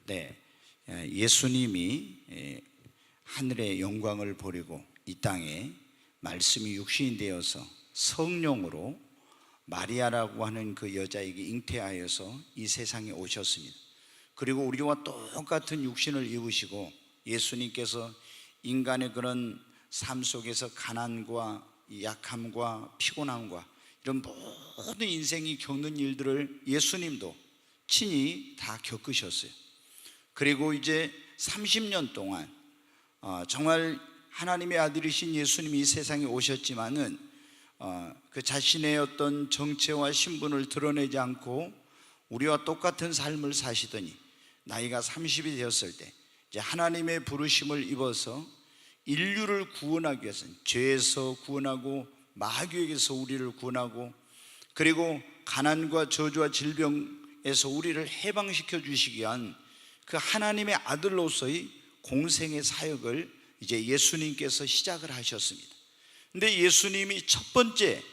네, 예수님이 하늘의 영광을 보리고 이 땅에 말씀이 육신이 되어서 성령으로 마리아라고 하는 그 여자에게 잉태하여서 이 세상에 오셨습니다. 그리고 우리와 똑같은 육신을 입으시고 예수님께서 인간의 그런 삶 속에서 가난과 약함과 피곤함과 이런 모든 인생이 겪는 일들을 예수님도 친히 다 겪으셨어요. 그리고 이제 30년 동안 정말 하나님의 아들이신 예수님이 이 세상에 오셨지만은 그 자신의 어떤 정체와 신분을 드러내지 않고 우리와 똑같은 삶을 사시더니 나이가 30이 되었을 때 이제 하나님의 부르심을 입어서 인류를 구원하기 위해서 죄에서 구원하고 마귀에게서 우리를 구원하고 그리고 가난과 저주와 질병에서 우리를 해방시켜 주시기 위한 그 하나님의 아들로서의 공생의 사역을 이제 예수님께서 시작을 하셨습니다. 근데 예수님이 첫 번째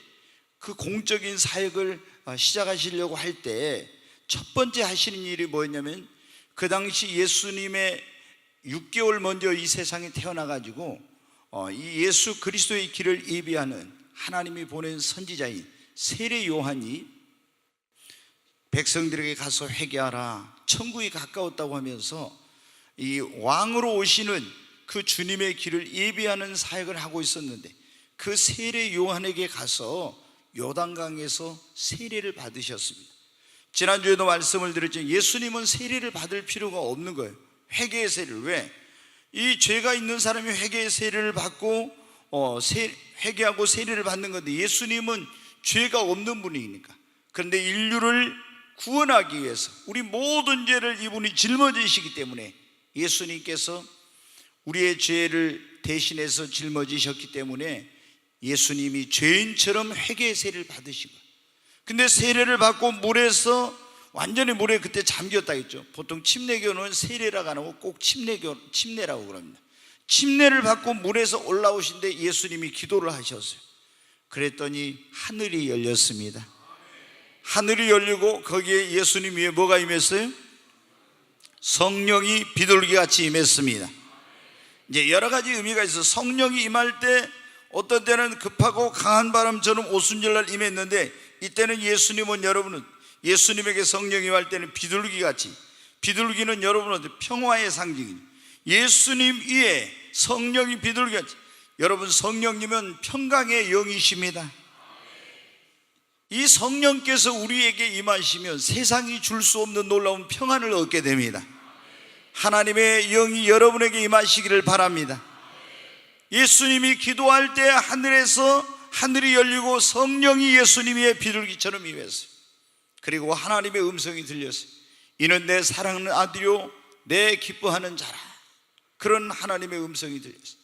그 공적인 사역을 시작하시려고 할 때 첫 번째 하시는 일이 뭐였냐면 그 당시 예수님의 6개월 먼저 이 세상에 태어나가지고 이 예수 그리스도의 길을 예비하는 하나님이 보낸 선지자인 세례 요한이 백성들에게 가서 회개하라, 천국이 가까웠다고 하면서 이 왕으로 오시는 그 주님의 길을 예비하는 사역을 하고 있었는데 그 세례 요한에게 가서 요단강에서 세례를 받으셨습니다. 지난주에도 말씀을 드렸지만 예수님은 세례를 받을 필요가 없는 거예요. 회개의 세례를. 왜? 이 죄가 있는 사람이 회개의 세례를 받고 회개하고 세례를 받는 건데 예수님은 죄가 없는 분이니까. 그런데 인류를 구원하기 위해서 우리 모든 죄를 이분이 짊어지시기 때문에 예수님께서 우리의 죄를 대신해서 짊어지셨기 때문에 예수님이 죄인처럼 회개의 세례를 받으신 거예요. 근데 세례를 받고 물에서 완전히 물에 그때 잠겼다 했죠. 보통 침례교는 세례라고 안 하고 꼭 침례라고 그럽니다. 침례를 받고 물에서 올라오신데 예수님이 기도를 하셨어요. 그랬더니 하늘이 열렸습니다. 하늘이 열리고 거기에 예수님 위에 뭐가 임했어요? 성령이 비둘기같이 임했습니다. 이제 여러 가지 의미가 있어서 성령이 임할 때 어떤 때는 급하고 강한 바람처럼 오순절날 임했는데 이때는 여러분은 예수님에게 성령이 임할 때는 비둘기같이, 비둘기는 여러분한테 평화의 상징이에요. 예수님 위에 성령이 비둘기같이, 여러분 성령님은 평강의 영이십니다. 이 성령께서 우리에게 임하시면 세상이 줄 수 없는 놀라운 평안을 얻게 됩니다. 하나님의 영이 여러분에게 임하시기를 바랍니다. 예수님이 기도할 때 하늘이 열리고 성령이 예수님 위에 비둘기처럼 임했어요. 그리고 하나님의 음성이 들렸어요. 이는 내 사랑하는 아들이요 내 기뻐하는 자라. 그런 하나님의 음성이 들렸어요.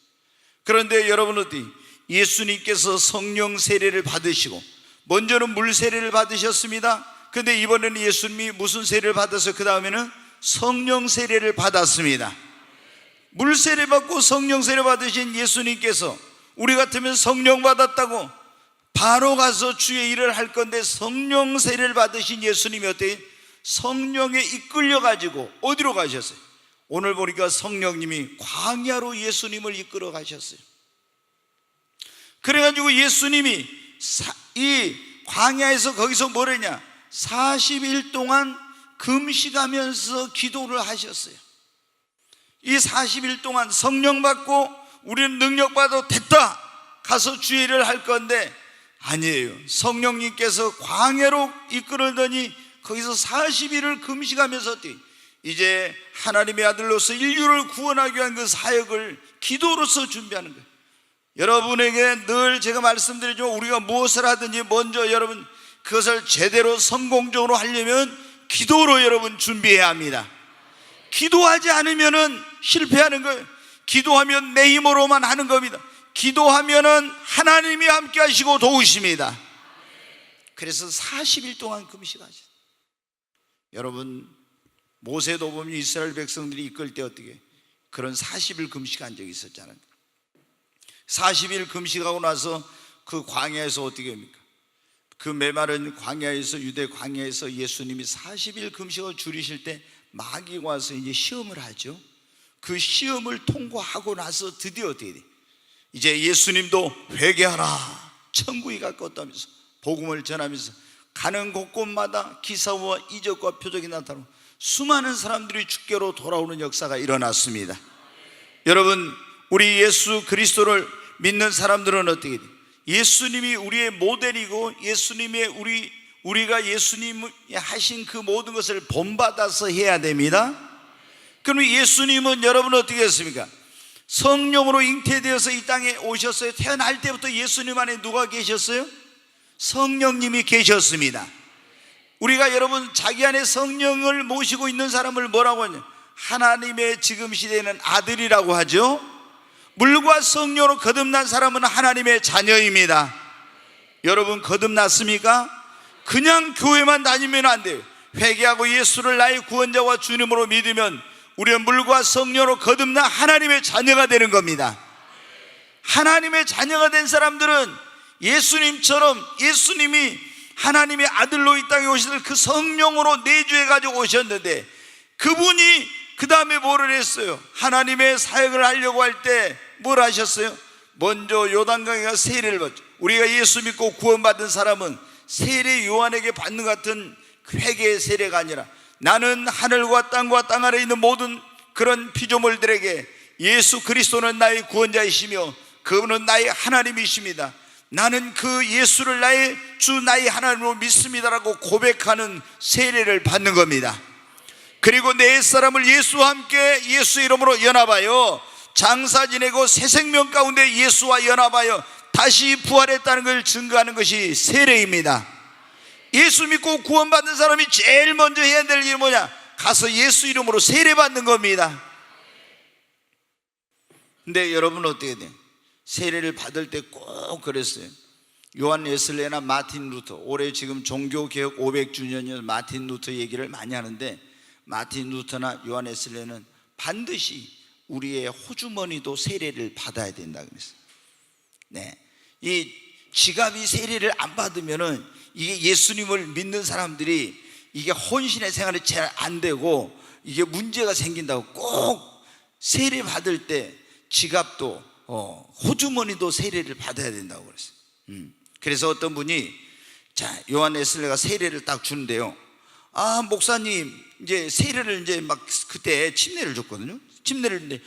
그런데 여러분 어디 예수님께서 성령 세례를 받으시고 먼저는 물 세례를 받으셨습니다. 그런데 이번에는 예수님이 무슨 세례를 받아서 그 다음에는 성령 세례를 받았습니다. 물 세례 받고 성령 세례 받으신 예수님께서 우리 같으면 성령 받았다고 바로 가서 주의 일을 할 건데 성령 세례를 받으신 예수님이 어때요? 성령에 이끌려 가지고 어디로 가셨어요? 오늘 보니까 성령님이 광야로 예수님을 이끌어 가셨어요. 그래가지고 예수님이 이 광야에서 거기서 뭐랬냐? 40일 동안 금식하면서 기도를 하셨어요. 이 40일 동안 성령 받고 우리는 능력 받아도 됐다 가서 주의 일을 할 건데 아니에요. 성령님께서 광야로 이끌더니 거기서 40일을 금식하면서 이제 하나님의 아들로서 인류를 구원하기 위한 그 사역을 기도로서 준비하는 거예요. 여러분에게 늘 제가 말씀드리지만 우리가 무엇을 하든지 먼저 여러분 그것을 제대로 성공적으로 하려면 기도로 여러분 준비해야 합니다. 기도하지 않으면 실패하는 거예요. 기도하면 내 힘으로만 하는 겁니다. 기도하면 하나님이 함께 하시고 도우십니다. 그래서 40일 동안 금식하셨어요. 여러분 모세도 보면 이스라엘 백성들이 이끌 때 어떻게 그런 40일 금식한 적이 있었잖아요. 40일 금식하고 나서 그 광야에서 어떻게 합니까? 그 메마른 광야에서 유대 광야에서 예수님이 40일 금식을 줄이실 때 마귀가 와서 이제 시험을 하죠. 그 시험을 통과하고 나서 드디어 어떻게 돼? 이제 예수님도 회개하라, 천국이 가까웠다면서 복음을 전하면서 가는 곳곳마다 기사와 이적과 표적이 나타나고 수많은 사람들이 주께로 돌아오는 역사가 일어났습니다. 여러분, 우리 예수 그리스도를 믿는 사람들은 어떻게 돼? 예수님이 우리의 모델이고 우리가 예수님이 하신 그 모든 것을 본받아서 해야 됩니다. 그럼 예수님은 여러분 어떻게 했습니까? 성령으로 잉태되어서 이 땅에 오셨어요. 태어날 때부터 예수님 안에 누가 계셨어요? 성령님이 계셨습니다. 우리가 여러분 자기 안에 성령을 모시고 있는 사람을 뭐라고 하냐? 하나님의 지금 시대에는 아들이라고 하죠. 물과 성령으로 거듭난 사람은 하나님의 자녀입니다. 여러분 거듭났습니까? 그냥 교회만 다니면 안 돼요. 회개하고 예수를 나의 구원자와 주님으로 믿으면 우리는 물과 성령으로 거듭나 하나님의 자녀가 되는 겁니다. 하나님의 자녀가 된 사람들은 예수님처럼 예수님이 하나님의 아들로 이 땅에 오시던 그 성령으로 내주해 가지고 오셨는데, 그분이 그 다음에 뭐를 했어요? 하나님의 사역을 하려고 할 때 뭘 하셨어요? 먼저 요단강에 가서 세례를 받죠. 우리가 예수 믿고 구원받은 사람은 세례 요한에게 받는 것 같은 회개의 세례가 아니라, 나는 하늘과 땅과 땅 아래에 있는 모든 그런 피조물들에게 예수 그리스도는 나의 구원자이시며 그분은 나의 하나님이십니다, 나는 그 예수를 나의 주 나의 하나님으로 믿습니다라고 고백하는 세례를 받는 겁니다. 그리고 내 옛사람을 예수와 함께 예수 이름으로 연합하여 장사 지내고 새 생명 가운데 예수와 연합하여 다시 부활했다는 걸 증거하는 것이 세례입니다. 예수 믿고 구원받는 사람이 제일 먼저 해야 될 일이 뭐냐? 가서 예수 이름으로 세례 받는 겁니다. 근데 여러분 어떻게 돼요? 세례를 받을 때 꼭 그랬어요. 요한 웨슬레나 마틴 루터, 올해 지금 종교개혁 500주년이어서 마틴 루터 얘기를 많이 하는데, 마틴 루터나 요한 웨슬레는 반드시 우리의 호주머니도 세례를 받아야 된다 그랬어요. 네, 이 지갑이 세례를 안 받으면은 이게 예수님을 믿는 사람들이 이게 혼신의 생활이 잘 안 되고 이게 문제가 생긴다고, 꼭 세례 받을 때 지갑도 호주머니도 세례를 받아야 된다고 그랬어요. 그래서 어떤 분이 요한 웨슬레가 세례를 딱 주는데요, 아 목사님 이제 세례를 이제 막 그때 침례를 줬거든요. 침례를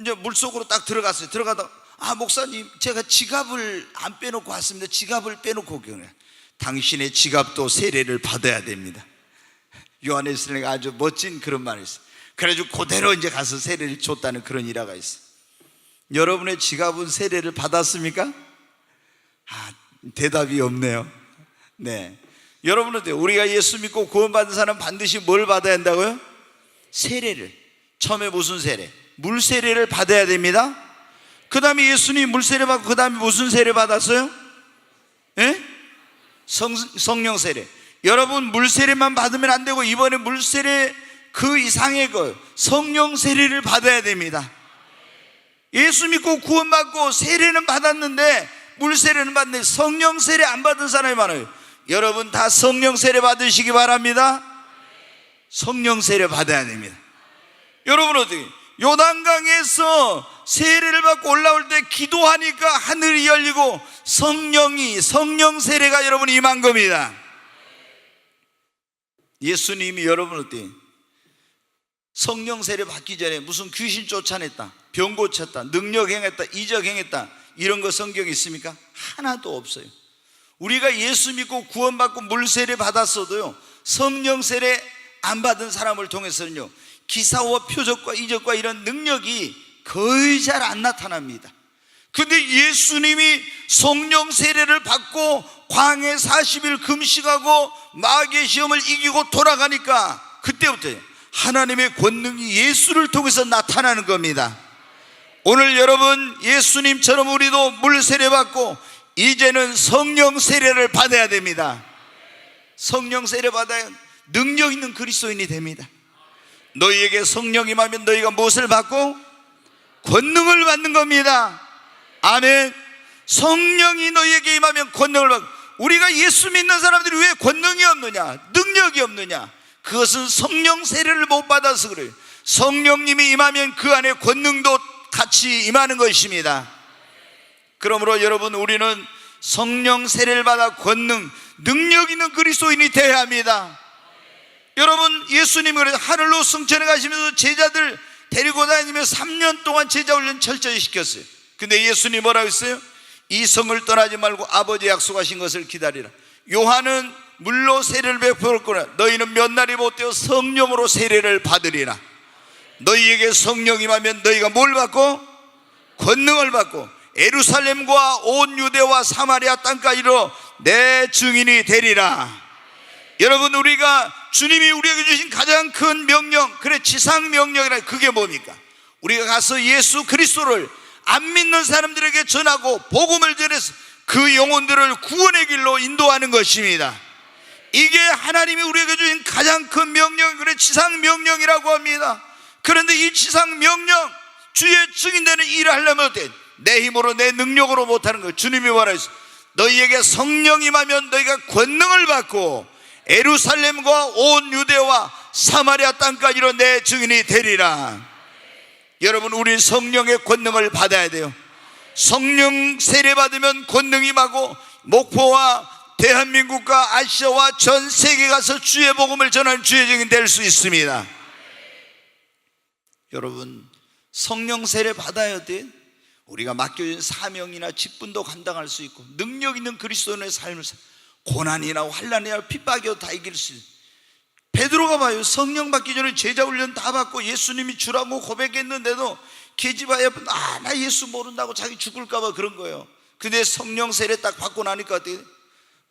이제 물속으로 딱 들어갔어요. 들어가다 아 목사님 제가 지갑을 안 빼놓고 왔습니다. 지갑을 빼놓고 오게요. 당신의 지갑도 세례를 받아야 됩니다. 요한 웨슬레가 아주 멋진 그런 말을 했어요. 그래가지고 그대로 이제 가서 세례를 줬다는 그런 일화가 있어요. 여러분의 지갑은 세례를 받았습니까? 대답이 없네요. 네, 여러분은 어때요? 우리가 예수 믿고 구원받은 사람 반드시 뭘 받아야 한다고요? 세례를. 처음에 무슨 세례? 물 세례를 받아야 됩니다. 그 다음에 예수님이 물 세례 받고 그 다음에 무슨 세례 받았어요? 예? 성령 세례. 여러분 물 세례만 받으면 안 되고 이번에 물 세례 그 이상의 것 성령 세례를 받아야 됩니다. 예수 믿고 구원받고 세례는 받았는데 물 세례는 받는데 성령 세례 안 받은 사람이 많아요. 여러분 다 성령 세례 받으시기 바랍니다. 성령 세례 받아야 됩니다. 여러분 어떻게 요단강에서 세례를 받고 올라올 때 기도하니까 하늘이 열리고 성령 세례가 여러분 임한 겁니다. 예수님이 여러분 어때요? 성령 세례 받기 전에 무슨 귀신 쫓아냈다, 병 고쳤다, 능력 행했다, 이적 행했다, 이런 거 성경에 있습니까? 하나도 없어요. 우리가 예수 믿고 구원받고 물 세례 받았어도요, 성령 세례 안 받은 사람을 통해서는요 기사와 표적과 이적과 이런 능력이 거의 잘 안 나타납니다. 근데 예수님이 성령 세례를 받고 광해 40일 금식하고 마귀의 시험을 이기고 돌아가니까 그때부터 하나님의 권능이 예수를 통해서 나타나는 겁니다. 오늘 여러분 예수님처럼 우리도 물 세례 받고 이제는 성령 세례를 받아야 됩니다. 성령 세례 받아야 능력 있는 그리스도인이 됩니다. 너희에게 성령이 임하면 너희가 무엇을 받고? 권능을 받는 겁니다. 아멘. 성령이 너희에게 임하면 권능을 받고. 우리가 예수 믿는 사람들이 왜 권능이 없느냐, 능력이 없느냐? 그것은 성령 세례를 못 받아서 그래요. 성령님이 임하면 그 안에 권능도 같이 임하는 것입니다. 그러므로 여러분, 우리는 성령 세례를 받아 권능, 능력 있는 그리스도인이 되어야 합니다. 여러분, 예수님이 하늘로 승천해 가시면서 제자들 데리고 다니며 3년 동안 제자 훈련 철저히 시켰어요. 근데 예수님이 뭐라고 했어요? 이 성을 떠나지 말고 아버지 약속하신 것을 기다리라. 요한은 물로 세례를 베풀었구나. 너희는 몇 날이 못되어 성령으로 세례를 받으리라. 너희에게 성령이 임하면 너희가 뭘 받고? 권능을 받고 예루살렘과 온 유대와 사마리아 땅까지로 내 증인이 되리라. 여러분, 우리가 주님이 우리에게 주신 가장 큰 명령, 그래 지상 명령이라, 그게 뭡니까? 우리가 가서 예수 그리스도를 안 믿는 사람들에게 전하고 복음을 전해서 그 영혼들을 구원의 길로 인도하는 것입니다. 이게 하나님이 우리에게 주신 가장 큰 명령, 그래 지상 명령이라고 합니다. 그런데 이 지상 명령, 주의 증인되는 일을 하려면 어때? 내 힘으로 내 능력으로 못하는 거예요. 주님이 뭐라 했어요? 너희에게 성령이 임하면 너희가 권능을 받고 예루살렘과 온 유대와 사마리아 땅까지로 내 증인이 되리라. 여러분, 우리 성령의 권능을 받아야 돼요. 성령 세례 받으면 권능이 임하고 목포와 대한민국과 아시아와 전 세계 가서 주의 복음을 전하는 주의 증인 될 수 있습니다. 여러분, 성령 세례 받아야 돼. 우리가 맡겨진 사명이나 직분도 감당할 수 있고 능력 있는 그리스도인의 삶을 고난이나 환난이나 핍박이도 다 이길 수 있어요. 베드로가 봐요. 성령 받기 전에 제자 훈련 다 받고 예수님이 주라고 고백했는데도 계집아에 나 예수 모른다고 자기 죽을까 봐 그런 거예요. 근데 성령 세례 딱 받고 나니까 어떻게,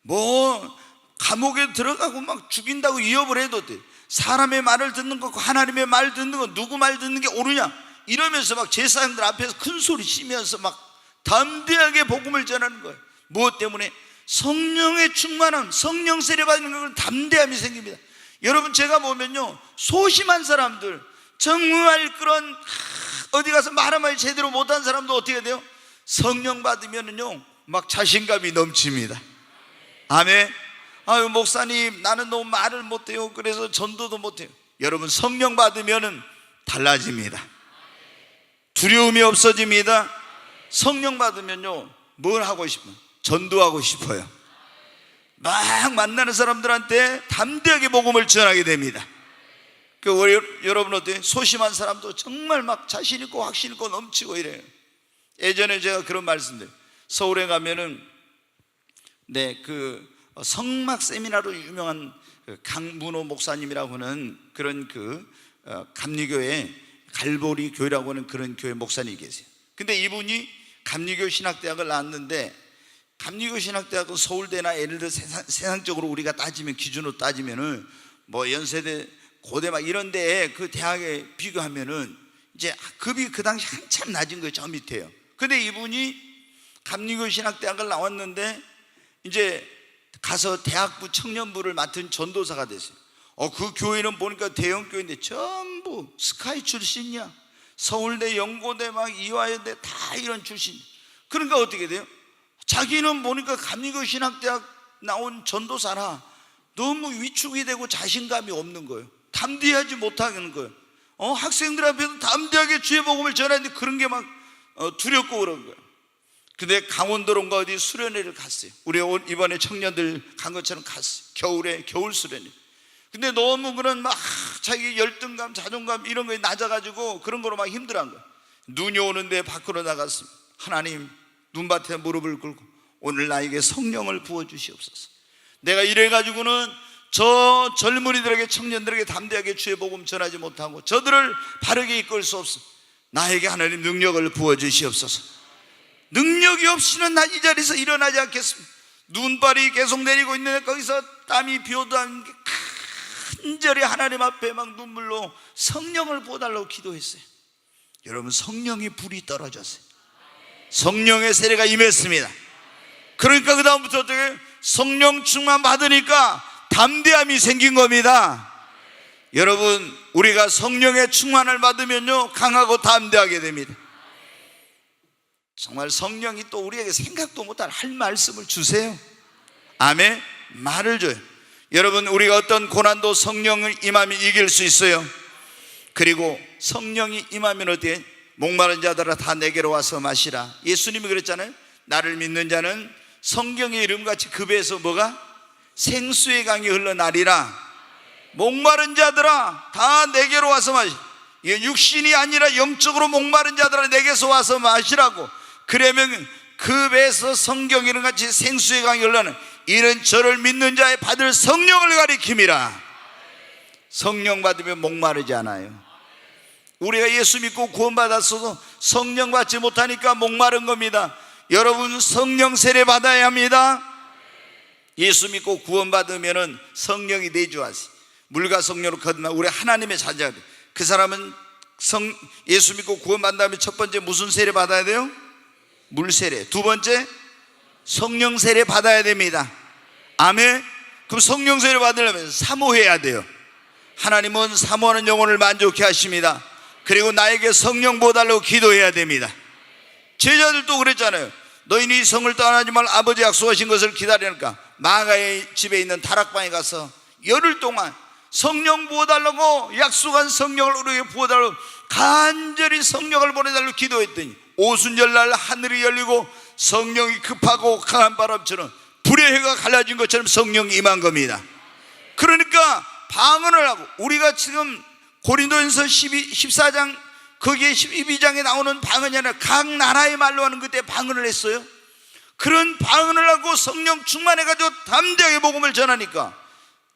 뭐 감옥에 들어가고 막 죽인다고 위협을 해도 돼. 사람의 말을 듣는 거, 하나님의 말 듣는 거, 누구 말 듣는 게 옳으냐 이러면서 막 제사장들 앞에서 큰 소리 치면서 막 담대하게 복음을 전하는 거예요. 무엇 때문에? 성령의 충만함, 성령 세례 받는 건 담대함이 생깁니다. 여러분, 제가 보면요, 소심한 사람들, 정말 그런 어디 가서 말 한마디 제대로 못한 사람도 어떻게 돼요? 성령 받으면은요 막 자신감이 넘칩니다. 아멘. 아유, 목사님, 나는 너무 말을 못해요. 그래서 전도도 못해요. 여러분, 성령 받으면은 달라집니다. 두려움이 없어집니다. 성령 받으면요 뭘 하고 싶어요? 전도하고 싶어요. 막 만나는 사람들한테 담대하게 복음을 전하게 됩니다. 여러분 어때요? 소심한 사람도 정말 막 자신 있고 확신 있고 넘치고 이래요. 예전에 제가 그런 말씀드려요. 서울에 가면은 그 성막 세미나로 유명한 강문호 목사님이라고 하는 그런 감리교회 갈보리 교회라고 하는 그런 교회 목사님이 계세요. 근데 이분이 감리교 신학대학을 나왔는데, 감리교 신학대학은 서울대나 예를 들어 세상적으로 우리가 따지면, 기준으로 따지면은 뭐 연세대, 고대 막 이런 데에 그 대학에 비교하면은 이제 급이 그 당시 한참 낮은 거예요. 저 밑에요. 근데 이분이 감리교 신학대학을 나왔는데 이제 가서 대학부 청년부를 맡은 전도사가 됐어요. 그 교회는 보니까 대형 교회인데 전부 스카이 출신이야. 서울대, 연고대, 막 이화여대 다 이런 출신. 그러니까 어떻게 돼요? 자기는 보니까 감리교 신학대학 나온 전도사라 너무 위축이 되고 자신감이 없는 거예요. 담대하지 못하는 거예요. 학생들 앞에서 담대하게 주의 복음을 전하는데 그런 게 막 두렵고 그런 거예요. 근데 강원도론가 어디 수련회를 갔어요. 우리 이번에 청년들 간 것처럼 갔어요. 겨울에 겨울 수련회. 근데 너무 그런 막 자기 열등감, 자존감 이런 거에 낮아가지고 그런 거로 막 힘들어한 거예요. 눈이 오는데 밖으로 나갔습니다. 하나님, 눈밭에 무릎을 꿇고 오늘 나에게 성령을 부어주시옵소서. 내가 이래가지고는 저 젊은이들에게, 청년들에게 담대하게 주의 복음 전하지 못하고 저들을 바르게 이끌 수 없어. 나에게 하나님 능력을 부어주시옵소서. 능력이 없이는 나 이 자리에서 일어나지 않겠습니다. 눈발이 계속 내리고 있는데 거기서 땀이 비오던 게 간절히 하나님 앞에 막 눈물로 성령을 부어달라고 기도했어요. 여러분, 성령이 불이 떨어졌어요. 성령의 세례가 임했습니다. 그러니까 그 다음부터 어떻게 성령 충만 받으니까 담대함이 생긴 겁니다. 여러분, 우리가 성령의 충만을 받으면요 강하고 담대하게 됩니다. 정말 성령이 또 우리에게 생각도 못할 할 말씀을 주세요. 아멘. 말을 줘요. 여러분, 우리가 어떤 고난도 성령을 임하면 이길 수 있어요. 그리고 성령이 임하면 어때? 목마른 자들아 다 내게로 와서 마시라. 예수님이 그랬잖아요. 나를 믿는 자는 성경의 이름같이 그 배에서 뭐가? 생수의 강이 흘러나리라. 목마른 자들아 다 내게로 와서 마시라. 이게 육신이 아니라 영적으로 목마른 자들아 내게서 와서 마시라고. 그러면 그 배에서 성경 이름같이 생수의 강이 흘러나는, 이는 저를 믿는 자의 받을 성령을 가리킴이라. 성령 받으면 목마르지 않아요. 우리가 예수 믿고 구원받았어도 성령 받지 못하니까 목마른 겁니다. 여러분, 성령 세례 받아야 합니다. 예수 믿고 구원받으면 성령이 내주하시, 물과 성령으로 거듭나 우리 하나님의 자녀가 돼. 그 사람은 예수 믿고 구원받은 다음에 첫 번째 무슨 세례 받아야 돼요? 물 세례. 두 번째 성령 세례 받아야 됩니다. 아멘. 그럼 성령 세례 받으려면 사모해야 돼요. 하나님은 사모하는 영혼을 만족해 하십니다. 그리고 나에게 성령 부어달라고 기도해야 됩니다. 제자들도 그랬잖아요. 너희는 이 성을 떠나지 말고 아버지 약속하신 것을 기다리니까 마가의 집에 있는 다락방에 가서 열흘 동안 성령 부어달라고, 약속한 성령을 우리에게 부어달라고 간절히 성령을 보내달라고 기도했더니 오순절날 하늘이 열리고 성령이 급하고 강한 바람처럼 불의 해가 갈라진 것처럼 성령이 임한 겁니다. 그러니까 방언을 하고, 우리가 지금 고린도전서 14장 거기에 12장에 나오는 방언이 아니라 각 나라의 말로 하는, 그때 방언을 했어요. 그런 방언을 하고 성령 충만해가지고 담대하게 복음을 전하니까,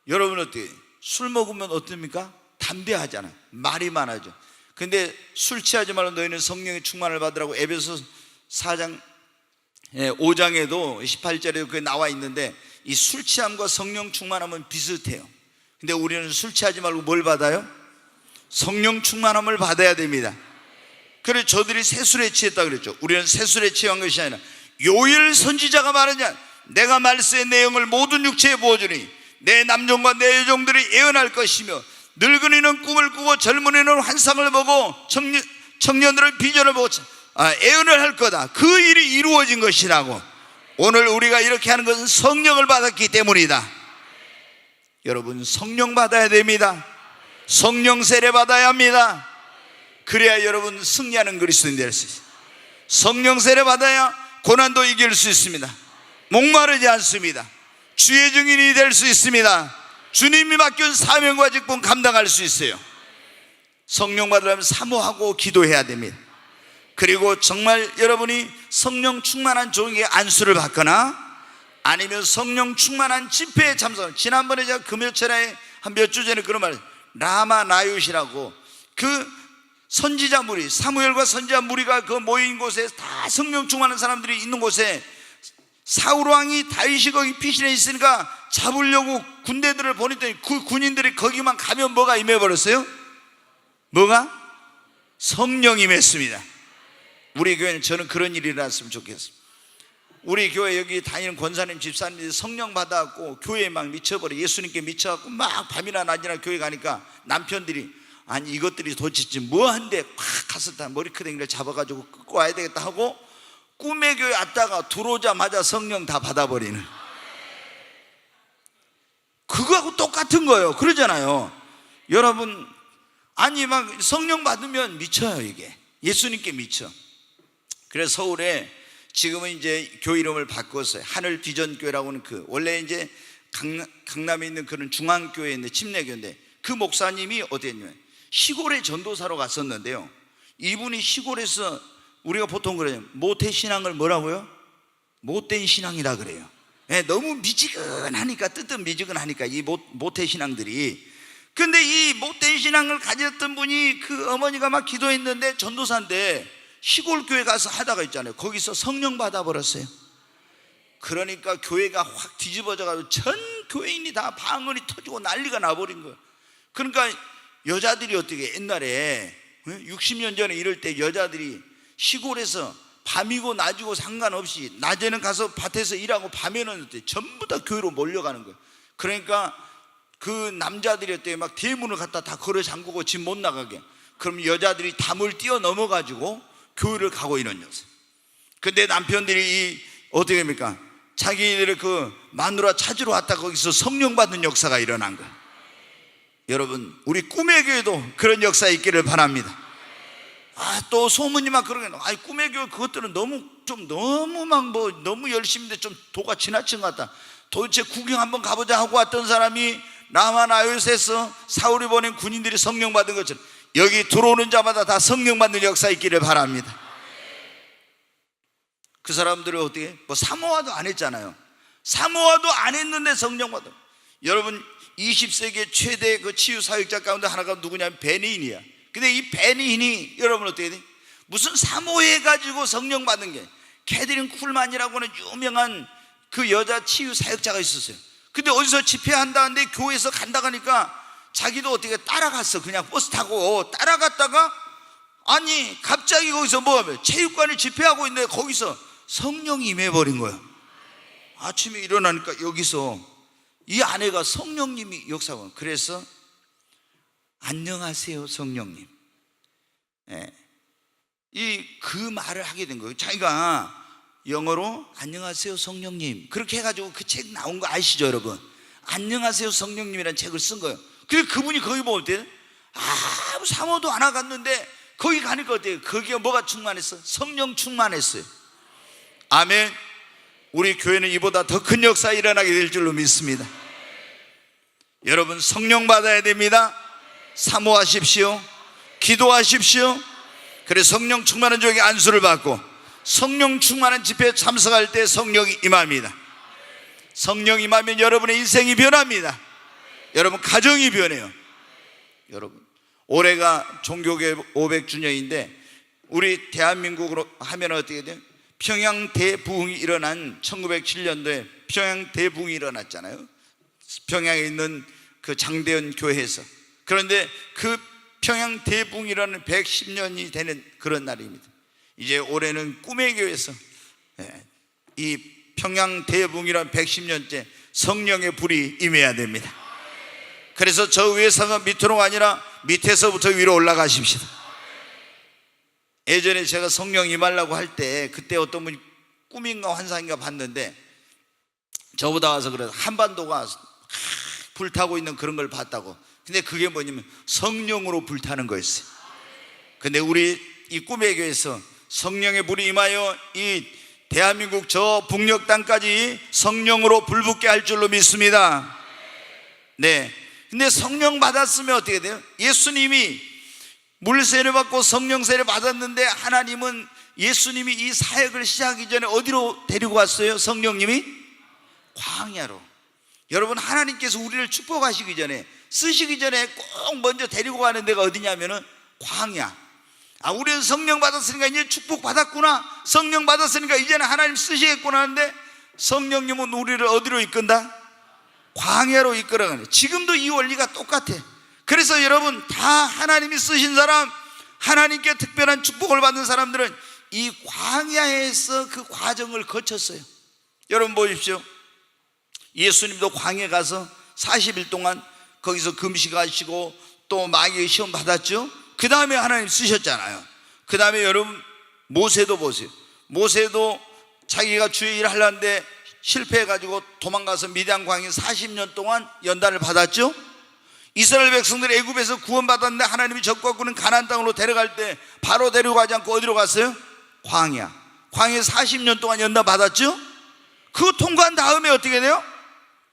여러분 어때요? 술 먹으면 어떻습니까? 담대하잖아요. 말이 많아져. 근데 술 취하지 말고 너희는 성령의 충만을 받으라고 에베소 4장 5장에도 18절에 그게 나와 있는데, 이 술 취함과 성령 충만함은 비슷해요. 근데 우리는 술 취하지 말고 뭘 받아요? 성령 충만함을 받아야 됩니다. 그래서 저들이 새술에 취했다 그랬죠. 우리는 새술에 취한 것이 아니라 요엘 선지자가 말하냐, 내가 말세의 내용을 모든 육체에 부어주니 내 남종과 내 여종들이 예언할 것이며 늙은이는 꿈을 꾸고 젊은이는 환상을 보고 청년들은 비전을 보고 예언을 할 거다. 그 일이 이루어진 것이라고. 오늘 우리가 이렇게 하는 것은 성령을 받았기 때문이다. 여러분, 성령 받아야 됩니다. 성령 세례 받아야 합니다. 그래야 여러분 승리하는 그리스도인이 될 수 있어요. 성령 세례 받아야 고난도 이길 수 있습니다. 목마르지 않습니다. 주의 증인이 될 수 있습니다. 주님이 맡긴 사명과 직분 감당할 수 있어요. 성령 받으려면 사모하고 기도해야 됩니다. 그리고 정말 여러분이 성령 충만한 종에게 안수를 받거나 아니면 성령 충만한 집회에 참석. 지난번에 제가 금요철에 한 몇 주 전에 그런 말, 라마 나윕이라고, 그 선지자 무리, 사무엘과 선지자 무리가 그 모인 곳에 다 성령 충만한 사람들이 있는 곳에 사울 왕이 다윗이 거기 피신해 있으니까 잡으려고 군대들을 보냈더니 그 군인들이 거기만 가면 뭐가 임해버렸어요? 뭐가? 성령이 임했습니다. 우리 교회는 저는 그런 일이 일어났으면 좋겠습니다. 우리 교회 여기 다니는 권사님 집사님들이 성령 받아갖고 교회에 막 미쳐버려. 예수님께 미쳐갖고 막 밤이나 낮이나 교회 가니까 남편들이, 아니 이것들이 도대체 뭐한데 팍 가서 다 머리크댕이를 잡아가지고 끌고 와야 되겠다 하고 꿈의 교회 왔다가 들어오자마자 성령 다 받아버리는, 그거하고 똑같은 거예요. 그러잖아요. 여러분, 아니 막 성령 받으면 미쳐요. 이게 예수님께 미쳐. 그래서 서울에 지금은 이제 교회 이름을 바꿨어요. 하늘 비전교회라고 하는, 그 원래 이제 강남에 있는 그런 중앙교회인데 침례교인데, 그 목사님이 어디였냐면 시골에 전도사로 갔었는데요. 이분이 시골에서 우리가 보통 그래요. 모태신앙을 뭐라고요? 못된 신앙이라 그래요. 네, 너무 미지근하니까, 뜨뜻미지근하니까 이 모태신앙들이. 근데 이 못된 신앙을 가졌던 분이, 그 어머니가 막 기도했는데 전도사인데 시골 교회 가서 하다가 있잖아요. 거기서 성령 받아버렸어요. 그러니까 교회가 확 뒤집어져가지고 전 교회인이 다 방언이 터지고 난리가 나버린 거예요. 그러니까 여자들이 어떻게, 옛날에 60년 전에 이럴 때 여자들이 시골에서 밤이고 낮이고 상관없이 낮에는 가서 밭에서 일하고 밤에는 어때, 전부 다 교회로 몰려가는 거예요. 그러니까 그 남자들이 어때, 막 대문을 갖다 다 걸어 잠그고 집 못 나가게. 그럼 여자들이 담을 뛰어넘어가지고 교회를 가고 이런 녀석. 근데 남편들이 어떻게 합니까? 자기들의 그 마누라 찾으러 왔다 거기서 성령 받는 역사가 일어난 거예요. 여러분, 우리 꿈의 교회도 그런 역사 있기를 바랍니다. 또 소문이 막 그러게, 꿈의 교회 그것들은 너무 너무 열심인데 좀 도가 지나친 것 같다. 도대체 구경 한번 가보자 하고 왔던 사람이 라마나요스에서 사울이 보낸 군인들이 성령 받은 것처럼 여기 들어오는 자마다 다 성령 받는 역사 있기를 바랍니다. 그 사람들은 어떻게 사모아도 안 했잖아요. 사모아도 안 했는데 성령 받아. 여러분, 20세기의 최대 그 치유 사역자 가운데 하나가 누구냐면 베니인이야. 근데 이 베니인이 여러분 어떻게 돼? 무슨 사모해 가지고 성령 받은 게, 캐드린 쿨만이라고 하는 유명한 그 여자 치유 사역자가 있었어요. 근데 어디서 집회한다는데 교회에서 간다 가니까 자기도 어떻게 따라갔어. 그냥 버스 타고 따라갔다가, 아니 갑자기 거기서 체육관에 집회하고 있는데 거기서 성령이 임해버린 거야. 아침에 일어나니까 여기서 이 아내가 성령님이 역사하고, 그래서 안녕하세요 성령님, 그 말을 하게 된 거예요. 자기가 영어로 안녕하세요 성령님 그렇게 해가지고 그 책 나온 거 아시죠 여러분? 안녕하세요 성령님이라는 책을 쓴 거예요. 그래서 그분이 거기 보면 어때요? 아무 사모도 안 하갔는데 거기 가니까 어때요? 거기에 뭐가 충만했어? 성령 충만했어요. 아멘. 우리 교회는 이보다 더 큰 역사 일어나게 될 줄로 믿습니다. 여러분, 성령 받아야 됩니다. 사모하십시오. 기도하십시오. 그래서 성령 충만한 쪽에 안수를 받고 성령 충만한 집회에 참석할 때 성령이 임합니다. 성령이 임하면 여러분의 인생이 변합니다. 여러분, 가정이 변해요. 여러분, 올해가 종교개혁 500주년인데 우리 대한민국으로 하면 어떻게 돼요? 평양 대부흥이 일어난 1907년도에 평양 대부흥이 일어났잖아요. 평양에 있는 그 장대현 교회에서. 그런데 그 평양 대부흥이라는 110년이 되는 그런 날입니다. 이제 올해는 꿈의 교회에서 이 평양 대부흥이라는 110년째 성령의 불이 임해야 됩니다. 그래서 저 위에서가 밑으로 아니라 밑에서부터 위로 올라가십시다. 예전에 제가 성령 임하려고 할 때 그때 어떤 분이 꿈인가 환상인가 봤는데 저보다 와서 그래서 한반도가 불타고 있는 그런 걸 봤다고. 근데 그게 뭐냐면 성령으로 불타는 거였어요. 근데 우리 이 꿈의 교회에서 성령의 불이 임하여 이 대한민국 저 북녘 땅까지 성령으로 불붙게 할 줄로 믿습니다. 네. 근데 성령 받았으면 어떻게 돼요? 예수님이 물세례 받고 성령 세례 받았는데 하나님은 예수님이 이 사역을 시작하기 전에 어디로 데리고 왔어요? 성령님이 광야로. 여러분, 하나님께서 우리를 축복하시기 전에, 쓰시기 전에 꼭 먼저 데리고 가는 데가 어디냐면은 광야. 우리는 성령 받았으니까 이제 축복 받았구나, 성령 받았으니까 이제는 하나님 쓰시겠구나 하는데 성령님은 우리를 어디로 이끈다? 광야로 이끌어가네. 지금도 이 원리가 똑같아. 그래서 여러분, 다 하나님이 쓰신 사람, 하나님께 특별한 축복을 받는 사람들은 이 광야에서 그 과정을 거쳤어요. 여러분 보십시오. 예수님도 광야에 가서 40일 동안 거기서 금식하시고 또 마귀의 시험 받았죠. 그 다음에 하나님 쓰셨잖아요. 그 다음에 여러분 모세도 보세요. 모세도 자기가 주의 일을 하려는데 실패해가지고 도망가서 미디안 광야 40년 동안 연단을 받았죠. 이스라엘 백성들이 애굽에서 구원받았는데 하나님이 적과 꾸는 가나안 땅으로 데려갈 때 바로 데려가지 않고 어디로 갔어요? 광야. 광야에 40년 동안 연단 받았죠. 그거 통과한 다음에 어떻게 돼요?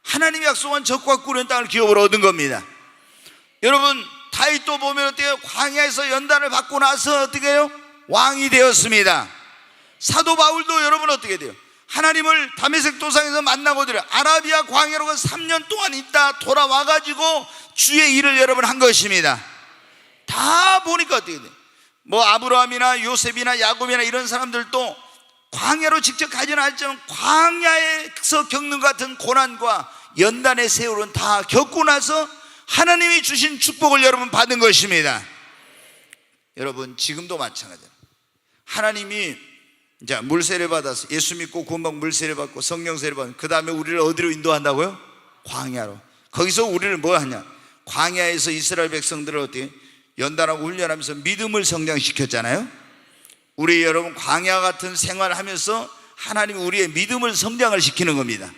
하나님이 약속한 적과 꾸는 땅을 기업으로 얻은 겁니다. 여러분, 다윗도 보면 어떻게 해요? 광야에서 연단을 받고 나서 어떻게 해요? 왕이 되었습니다. 사도 바울도 여러분 어떻게 돼요? 하나님을 다메섹 도상에서 만나고들어요. 아라비아 광야로 가서 3년 동안 있다 돌아와가지고 주의 일을 여러분 한 것입니다. 다 보니까 어떻게 돼요? 아브라함이나 요셉이나 야곱이나 이런 사람들도 광야로 직접 가지는 않지만 광야에서 겪는 것 같은 고난과 연단의 세월은 다 겪고 나서 하나님이 주신 축복을 여러분 받은 것입니다. 여러분, 지금도 마찬가지예요. 하나님이 이제 물세례 받아서 예수 믿고 구원받고 물세례 받고 성령 세례 받고 그 다음에 우리를 어디로 인도한다고요? 광야로. 거기서 우리를 뭐 하냐? 광야에서 이스라엘 백성들을 어떻게 연단하고 훈련하면서 믿음을 성장시켰잖아요. 우리 여러분 광야 같은 생활을 하면서 하나님이 우리의 믿음을 성장을 시키는 겁니다.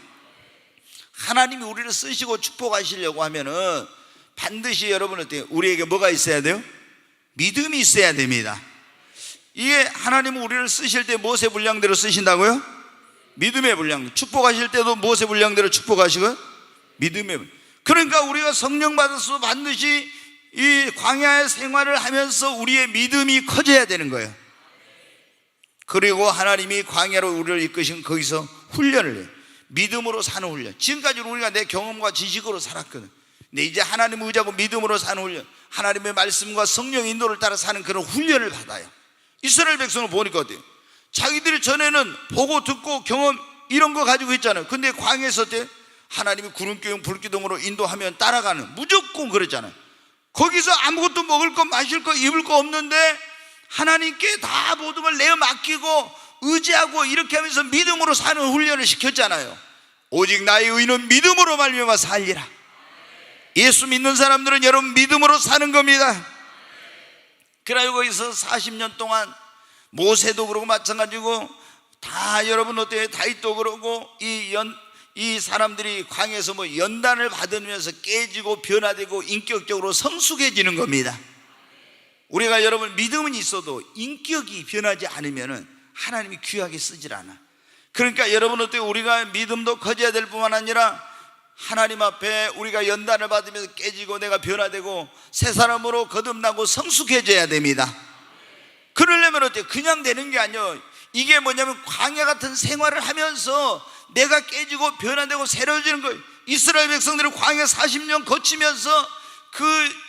하나님이 우리를 쓰시고 축복하시려고 하면은 반드시 여러분 어때요? 우리에게 뭐가 있어야 돼요? 믿음이 있어야 됩니다. 이게 하나님은 우리를 쓰실 때 무엇의 분량대로 쓰신다고요? 믿음의 분량. 축복하실 때도 무엇의 분량대로 축복하시고요? 믿음의 분량. 그러니까 우리가 성령 받아서 반드시 이 광야의 생활을 하면서 우리의 믿음이 커져야 되는 거예요. 그리고 하나님이 광야로 우리를 이끄신 거기서 훈련을 해요. 믿음으로 사는 훈련. 지금까지는 우리가 내 경험과 지식으로 살았거든. 근데 이제 하나님 의지하고 믿음으로 사는 훈련, 하나님의 말씀과 성령 인도를 따라 사는 그런 훈련을 받아요. 이스라엘 백성을 보니까 어때요? 자기들이 전에는 보고 듣고 경험 이런 거 가지고 있잖아요. 근데 광야에서 때 하나님이 구름기둥 불기둥으로 인도하면 따라가는, 무조건 그랬잖아요. 거기서 아무것도 먹을 거 마실 거 입을 거 없는데 하나님께 다 모든 걸 내어 맡기고 의지하고 이렇게 하면서 믿음으로 사는 훈련을 시켰잖아요. 오직 나의 의는 믿음으로 말미암아 살리라. 예수 믿는 사람들은 여러분 믿음으로 사는 겁니다. 그래가지고 거기서 40년 동안 모세도 그러고 마찬가지고 다 여러분 어때요? 다윗도 그러고 이 사람들이 광야에서 뭐 연단을 받으면서 깨지고 변화되고 인격적으로 성숙해지는 겁니다. 우리가 여러분 믿음은 있어도 인격이 변하지 않으면 하나님이 귀하게 쓰질 않아. 그러니까 여러분 어때요? 우리가 믿음도 커져야 될 뿐만 아니라 하나님 앞에 우리가 연단을 받으면서 깨지고 내가 변화되고 새 사람으로 거듭나고 성숙해져야 됩니다. 그러려면 어때요? 그냥 되는 게 아니에요. 이게 뭐냐면 광야 같은 생활을 하면서 내가 깨지고 변화되고 새로워지는 거예요. 이스라엘 백성들은 광야 40년 거치면서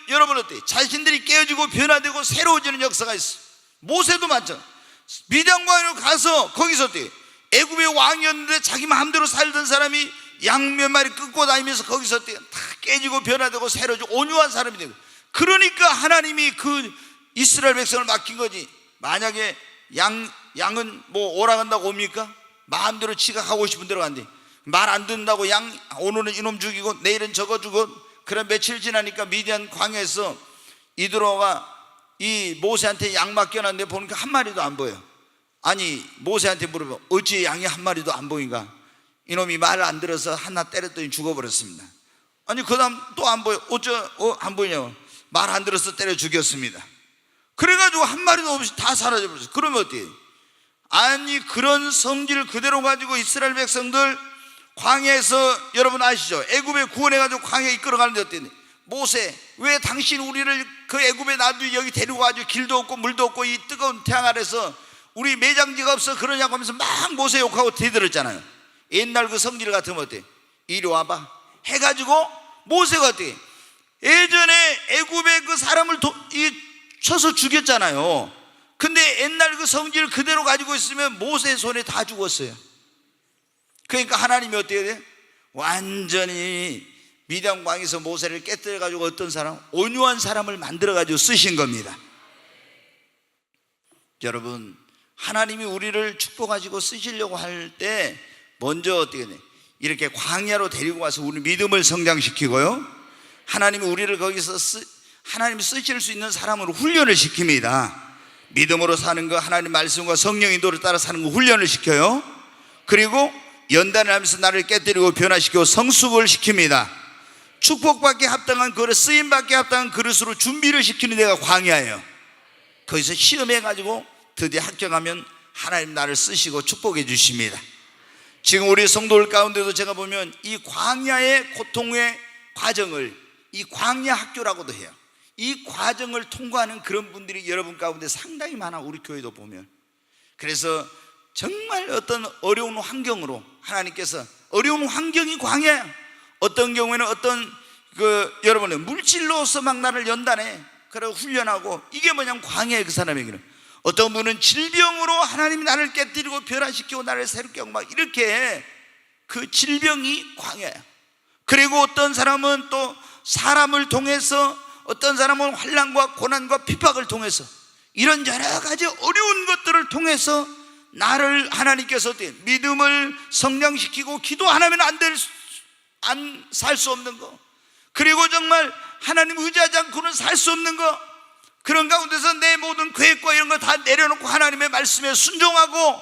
여러분 어때요? 자신들이 깨어지고 변화되고 새로워지는 역사가 있어. 모세도 마찬가지. 미디안광야로 가서 거기서 어때요? 애굽의 왕이었는데 자기 마음대로 살던 사람이 양 몇 마리 끊고 다니면서 거기서 어때요? 다 깨지고 변화되고 새로워지고 온유한 사람이 되고. 그러니까 하나님이 그 이스라엘 백성을 맡긴 거지. 만약에 양은 뭐 오라간다고 옵니까? 마음대로 지가 가고 싶은 대로 간대. 말 안 듣는다고 양 오늘은 이놈 죽이고 내일은 저거 죽고. 그런 며칠 지나니까 미디안 광야에서 이드로가 이 모세한테 양 맡겨놨는데 보니까 한 마리도 안 보여. 아니 모세한테 물어봐, 어찌 양이 한 마리도 안 보인가? 이놈이 말을 안 들어서 하나 때렸더니 죽어버렸습니다. 아니 그 다음 또 안 보여. 안 보이냐고. 말 안 들어서 때려 죽였습니다. 그래가지고 한 마리도 없이 다 사라져버렸어요. 그러면 어때요? 아니 그런 성질을 그대로 가지고 이스라엘 백성들 광야에서 여러분 아시죠? 애굽에 구원해가지고 광야에 이끌어가는데 어땠니? 모세, 왜 당신 우리를 그 애굽에 놔두고 여기 데리고 가지고 길도 없고 물도 없고 이 뜨거운 태양 아래서 우리 매장지가 없어 그러냐고 하면서 막 모세 욕하고 대들었잖아요. 옛날 그 성질 같으면 어때? 이리 와봐 해가지고 모세가 어때? 예전에 애굽에 그 사람을 쳐서 죽였잖아요. 근데 옛날 그 성질을 그대로 가지고 있으면 모세의 손에 다 죽었어요. 그러니까 하나님이 어떻게 돼? 완전히 미디안 광야에서 모세를 깨뜨려가지고 어떤 사람? 온유한 사람을 만들어가지고 쓰신 겁니다. 여러분 하나님이 우리를 축복하시고 쓰시려고 할 때 먼저 어떻게 돼? 이렇게 광야로 데리고 와서 우리 믿음을 성장시키고요, 하나님이 우리를 거기서 하나님이 쓰실 수 있는 사람으로 훈련을 시킵니다. 믿음으로 사는 거, 하나님 말씀과 성령 인도를 따라 사는 거 훈련을 시켜요. 그리고 연단을 하면서 나를 깨뜨리고 변화시키고 성숙을 시킵니다. 축복받기 합당한 그릇, 쓰임받기 합당한 그릇으로 준비를 시키는 데가 광야예요. 거기서 시험해가지고 드디어 합격하면 하나님 나를 쓰시고 축복해 주십니다. 지금 우리 성도들 가운데도 제가 보면 이 광야의 고통의 과정을 이 광야 학교라고도 해요. 이 과정을 통과하는 그런 분들이 여러분 가운데 상당히 많아. 우리 교회도 보면. 그래서 정말 어떤 어려운 환경으로 하나님께서, 어려운 환경이 광야야. 어떤 경우에는 어떤 여러분의 물질로서 막 나를 연단해. 그리고 훈련하고, 이게 뭐냐면 광야의 그 사람에게는. 어떤 분은 질병으로 하나님이 나를 깨뜨리고 변화시키고 나를 새롭게 하고 막 이렇게 그 질병이 광야야. 그리고 어떤 사람은 또 사람을 통해서, 어떤 사람은 환난과 고난과 핍박을 통해서, 이런 여러 가지 어려운 것들을 통해서 나를 하나님께서 믿음을 성장시키고 기도 안 하면 안 살 수 없는 거, 그리고 정말 하나님 의지하지 않고는 살 수 없는 거, 그런 가운데서 내 모든 계획과 이런 거 다 내려놓고 하나님의 말씀에 순종하고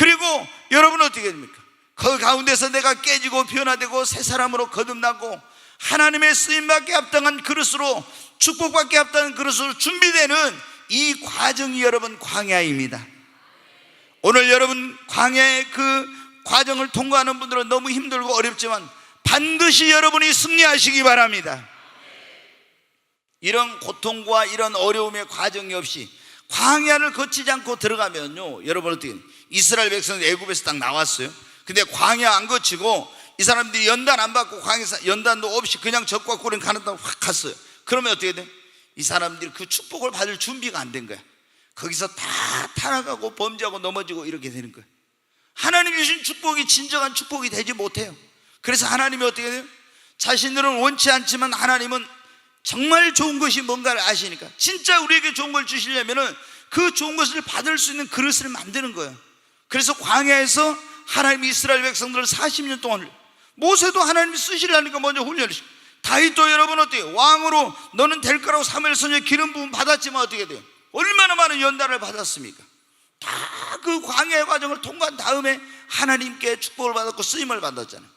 그리고 여러분 어떻게 됩니까? 그 가운데서 내가 깨지고 변화되고 새 사람으로 거듭나고 하나님의 쓰임받게 합당한 그릇으로, 축복받게 합당한 그릇으로 준비되는 이 과정이 여러분 광야입니다. 오늘 여러분 광야의 그 과정을 통과하는 분들은 너무 힘들고 어렵지만 반드시 여러분이 승리하시기 바랍니다. 이런 고통과 이런 어려움의 과정이 없이 광야를 거치지 않고 들어가면요, 여러분 어떻게, 이스라엘 백성은 애굽에서 딱 나왔어요. 근데 광야 안 거치고 이 사람들이 연단 안 받고 광야에서 연단도 없이 그냥 적과 꿀은 가는 땅 확 갔어요. 그러면 어떻게 돼? 이 사람들이 그 축복을 받을 준비가 안 된 거야. 거기서 다 타락하고 범죄하고 넘어지고 이렇게 되는 거야. 하나님이 주신 축복이 진정한 축복이 되지 못해요. 그래서 하나님이 어떻게 돼요? 자신들은 원치 않지만 하나님은 정말 좋은 것이 뭔가를 아시니까 진짜 우리에게 좋은 걸 주시려면은 그 좋은 것을 받을 수 있는 그릇을 만드는 거예요. 그래서 광야에서 하나님이 이스라엘 백성들을 40년 동안, 모세도 하나님이 쓰시려니까 먼저 훈련을 시키고, 다윗도 여러분 어떻게, 왕으로 너는 될 거라고 사무엘 선지자 기름 부음 받았지만 어떻게 돼요? 얼마나 많은 연단을 받았습니까? 다 그 광야의 과정을 통과한 다음에 하나님께 축복을 받았고 쓰임을 받았잖아요.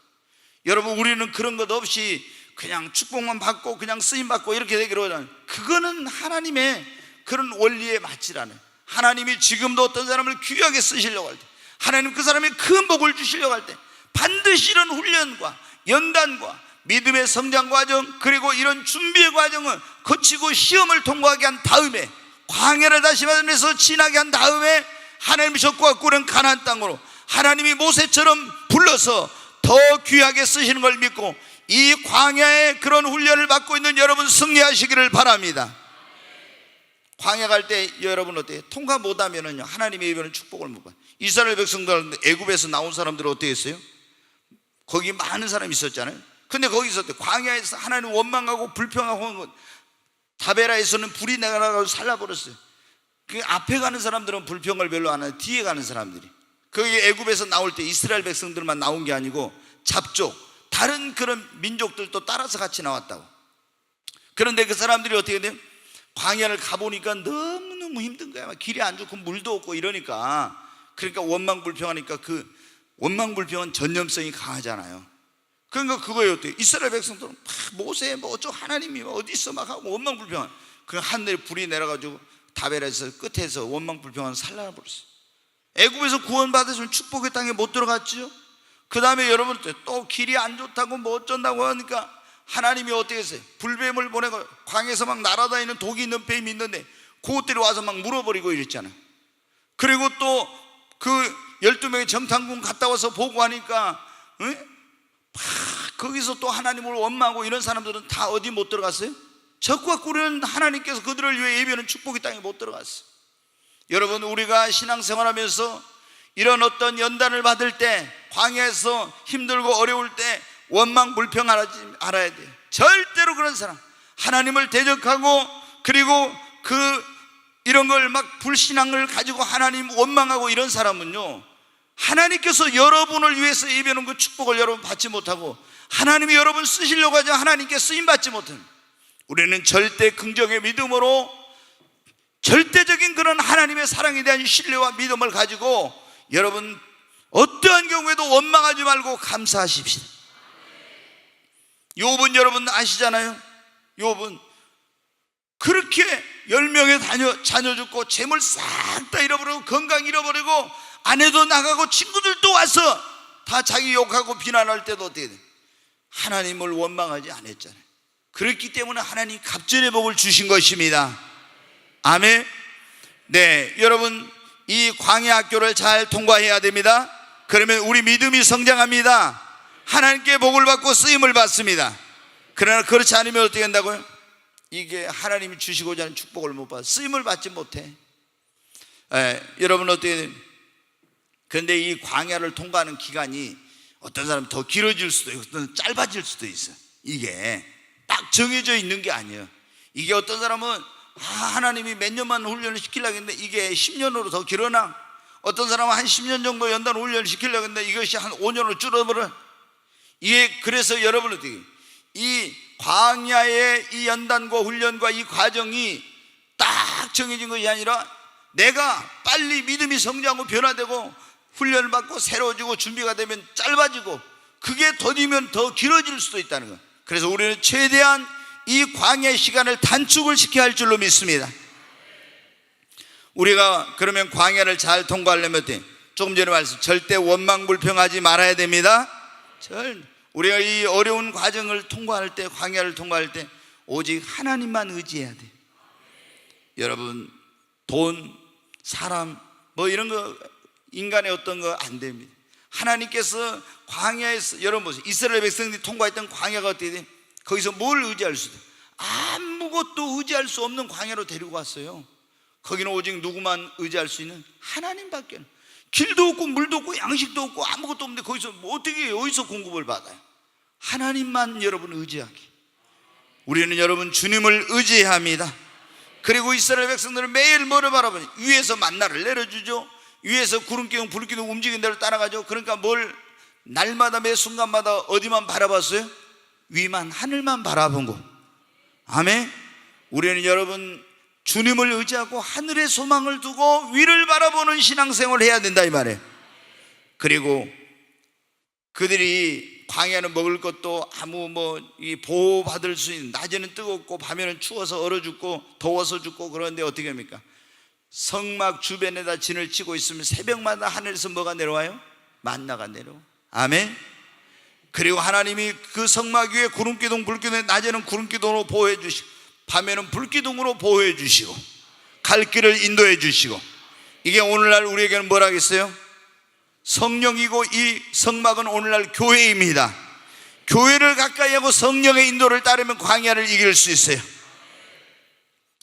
여러분 우리는 그런 것 없이 그냥 축복만 받고 그냥 쓰임 받고 이렇게 되기로 하잖아요. 그거는 하나님의 그런 원리에 맞지 않아요. 하나님이 지금도 어떤 사람을 귀하게 쓰시려고 할 때, 하나님 그 사람의 큰 복을 주시려고 할 때 반드시 이런 훈련과 연단과 믿음의 성장 과정, 그리고 이런 준비의 과정을 거치고 시험을 통과하게 한 다음에, 광야를 다시 만나서 지나게 한 다음에 하나님이 적과 꿀은 가나안 땅으로 하나님이 모세처럼 불러서 더 귀하게 쓰시는 걸 믿고 이 광야의 그런 훈련을 받고 있는 여러분 승리하시기를 바랍니다. 광야 갈 때 여러분 어때요? 통과 못하면은요, 하나님의 입에는 축복을 못 받아요. 이스라엘 백성들 애굽에서 나온 사람들은 어떻게 했어요? 거기 많은 사람이 있었잖아요. 근데 거기서 광야에서 하나님 원망하고 불평하고 다베라에서는 불이 내려가서 살라버렸어요. 그 앞에 가는 사람들은 불평을 별로 안 하요. 뒤에 가는 사람들이, 거기 애굽에서 나올 때 이스라엘 백성들만 나온 게 아니고 잡족, 다른 그런 민족들도 따라서 같이 나왔다고. 그런데 그 사람들이 어떻게 돼요? 광야를 가보니까 너무너무 힘든 거야. 길이 안 좋고 물도 없고 이러니까, 그러니까 원망불평하니까 그 원망불평은 전념성이 강하잖아요. 그러니까 그거예요. 이스라엘 백성들은 막 모세 뭐 어쩌고 하나님이 어디 있어 막 하고 원망불평한, 그 하늘에 불이 내려가지고 다베라에서 끝에서 원망불평한 살라버렸어요. 애굽에서 구원받으시면 축복의 땅에 못 들어갔죠. 그 다음에 여러분 또 길이 안 좋다고 뭐 어쩐다고 하니까 하나님이 어떻게 했어요? 불뱀을 보내고 광에서 막 날아다니는 독이 있는 뱀이 있는데 그것들이 와서 막 물어버리고 이랬잖아요. 그리고 또 그 12명의 정탐꾼 갔다 와서 보고하니까 거기서 또 하나님을 원망하고 이런 사람들은 다 어디 못 들어갔어요? 적과 꿀은 하나님께서 그들을 위해 예비하는 축복의 땅에 못 들어갔어요. 여러분 우리가 신앙생활하면서 이런 어떤 연단을 받을 때, 광야에서 힘들고 어려울 때 원망불평하지 알아야 돼요. 절대로 그런 사람, 하나님을 대적하고 그리고 이런 걸 막 불신앙을 가지고 하나님 원망하고 이런 사람은요, 하나님께서 여러분을 위해서 예비하는 그 축복을 여러분 받지 못하고 하나님이 여러분 쓰시려고 하지 하나님께 쓰임받지 못합니다. 우리는 절대 긍정의 믿음으로 절대적인 그런 하나님의 사랑에 대한 신뢰와 믿음을 가지고 여러분 어떠한 경우에도 원망하지 말고 감사하십시다. 욥은 여러분 아시잖아요. 욥은 그렇게 10명의 자녀 죽고 재물 싹 다 잃어버리고 건강 잃어버리고 아내도 나가고 친구들도 와서 다 자기 욕하고 비난할 때도 어떻게 돼? 하나님을 원망하지 않았잖아요. 그렇기 때문에 하나님 갑절의 복을 주신 것입니다. 아멘. 네, 여러분 이 광야 학교를 잘 통과해야 됩니다. 그러면 우리 믿음이 성장합니다. 하나님께 복을 받고 쓰임을 받습니다. 그러나 그렇지 않으면 어떻게 한다고요? 이게 하나님이 주시고자 하는 축복을 못 받아 쓰임을 받지 못해. 여러분 어떻게 돼요? 그런데 이 광야를 통과하는 기간이 어떤 사람은 더 길어질 수도 있고 어떤 짧아질 수도 있어. 이게 딱 정해져 있는 게 아니에요. 이게 어떤 사람은 하나님이 몇 년만 훈련을 시키려고 했는데 이게 10년으로 더 길어나, 어떤 사람은 한 10년 정도 연단 훈련을 시키려고 했는데 이것이 한 5년으로 줄어버려. 이게 그래서 여러분 어떻게 이 광야의 이 연단과 훈련과 이 과정이 딱 정해진 것이 아니라 내가 빨리 믿음이 성장하고 변화되고 훈련을 받고 새로워지고 준비가 되면 짧아지고 그게 더디면 더 길어질 수도 있다는 거예요. 그래서 우리는 최대한 이 광야 시간을 단축을 시켜야 할 줄로 믿습니다. 우리가 그러면 광야를 잘 통과하려면 조금 전에 말씀, 절대 원망불평하지 말아야 됩니다. 우리가 이 어려운 과정을 통과할 때, 광야를 통과할 때 오직 하나님만 의지해야 돼. 여러분, 돈, 사람 뭐 이런 거, 인간의 어떤 거 안 됩니다. 하나님께서 광야에서, 여러분 보세요, 이스라엘 백성들이 통과했던 광야가 어떻게 돼? 거기서 뭘 의지할 수 있어요? 아무것도 의지할 수 없는 광야로 데리고 왔어요. 거기는 오직 누구만 의지할 수 있는 하나님밖에. 길도 없고 물도 없고 양식도 없고 아무것도 없는데 거기서 뭐 어떻게, 어디서 공급을 받아요? 하나님만 여러분 의지하기. 우리는 여러분 주님을 의지해야 합니다. 그리고 이스라엘 백성들은 매일 뭐를 바라보니? 위에서 만나를 내려주죠. 위에서 구름기둥 불기둥 움직이는 대로 따라가죠. 그러니까 뭘 날마다 매 순간마다 어디만 바라봤어요? 위만, 하늘만 바라본 거. 아멘. 우리는 여러분 주님을 의지하고 하늘의 소망을 두고 위를 바라보는 신앙생활을 해야 된다 이 말이에요. 그리고 그들이 광야는 먹을 것도 아무 이 보호받을 수 있는, 낮에는 뜨겁고 밤에는 추워서 얼어 죽고 더워서 죽고, 그런데 어떻게 합니까? 성막 주변에다 진을 치고 있으면 새벽마다 하늘에서 뭐가 내려와요? 만나가 내려와. 아멘. 그리고 하나님이 그 성막 위에 구름기둥 불기둥, 낮에는 구름기둥으로 보호해 주시고 밤에는 불기둥으로 보호해 주시고 갈 길을 인도해 주시고, 이게 오늘날 우리에게는 뭐라겠어요? 성령이고 이 성막은 오늘날 교회입니다. 교회를 가까이 하고 성령의 인도를 따르면 광야를 이길 수 있어요.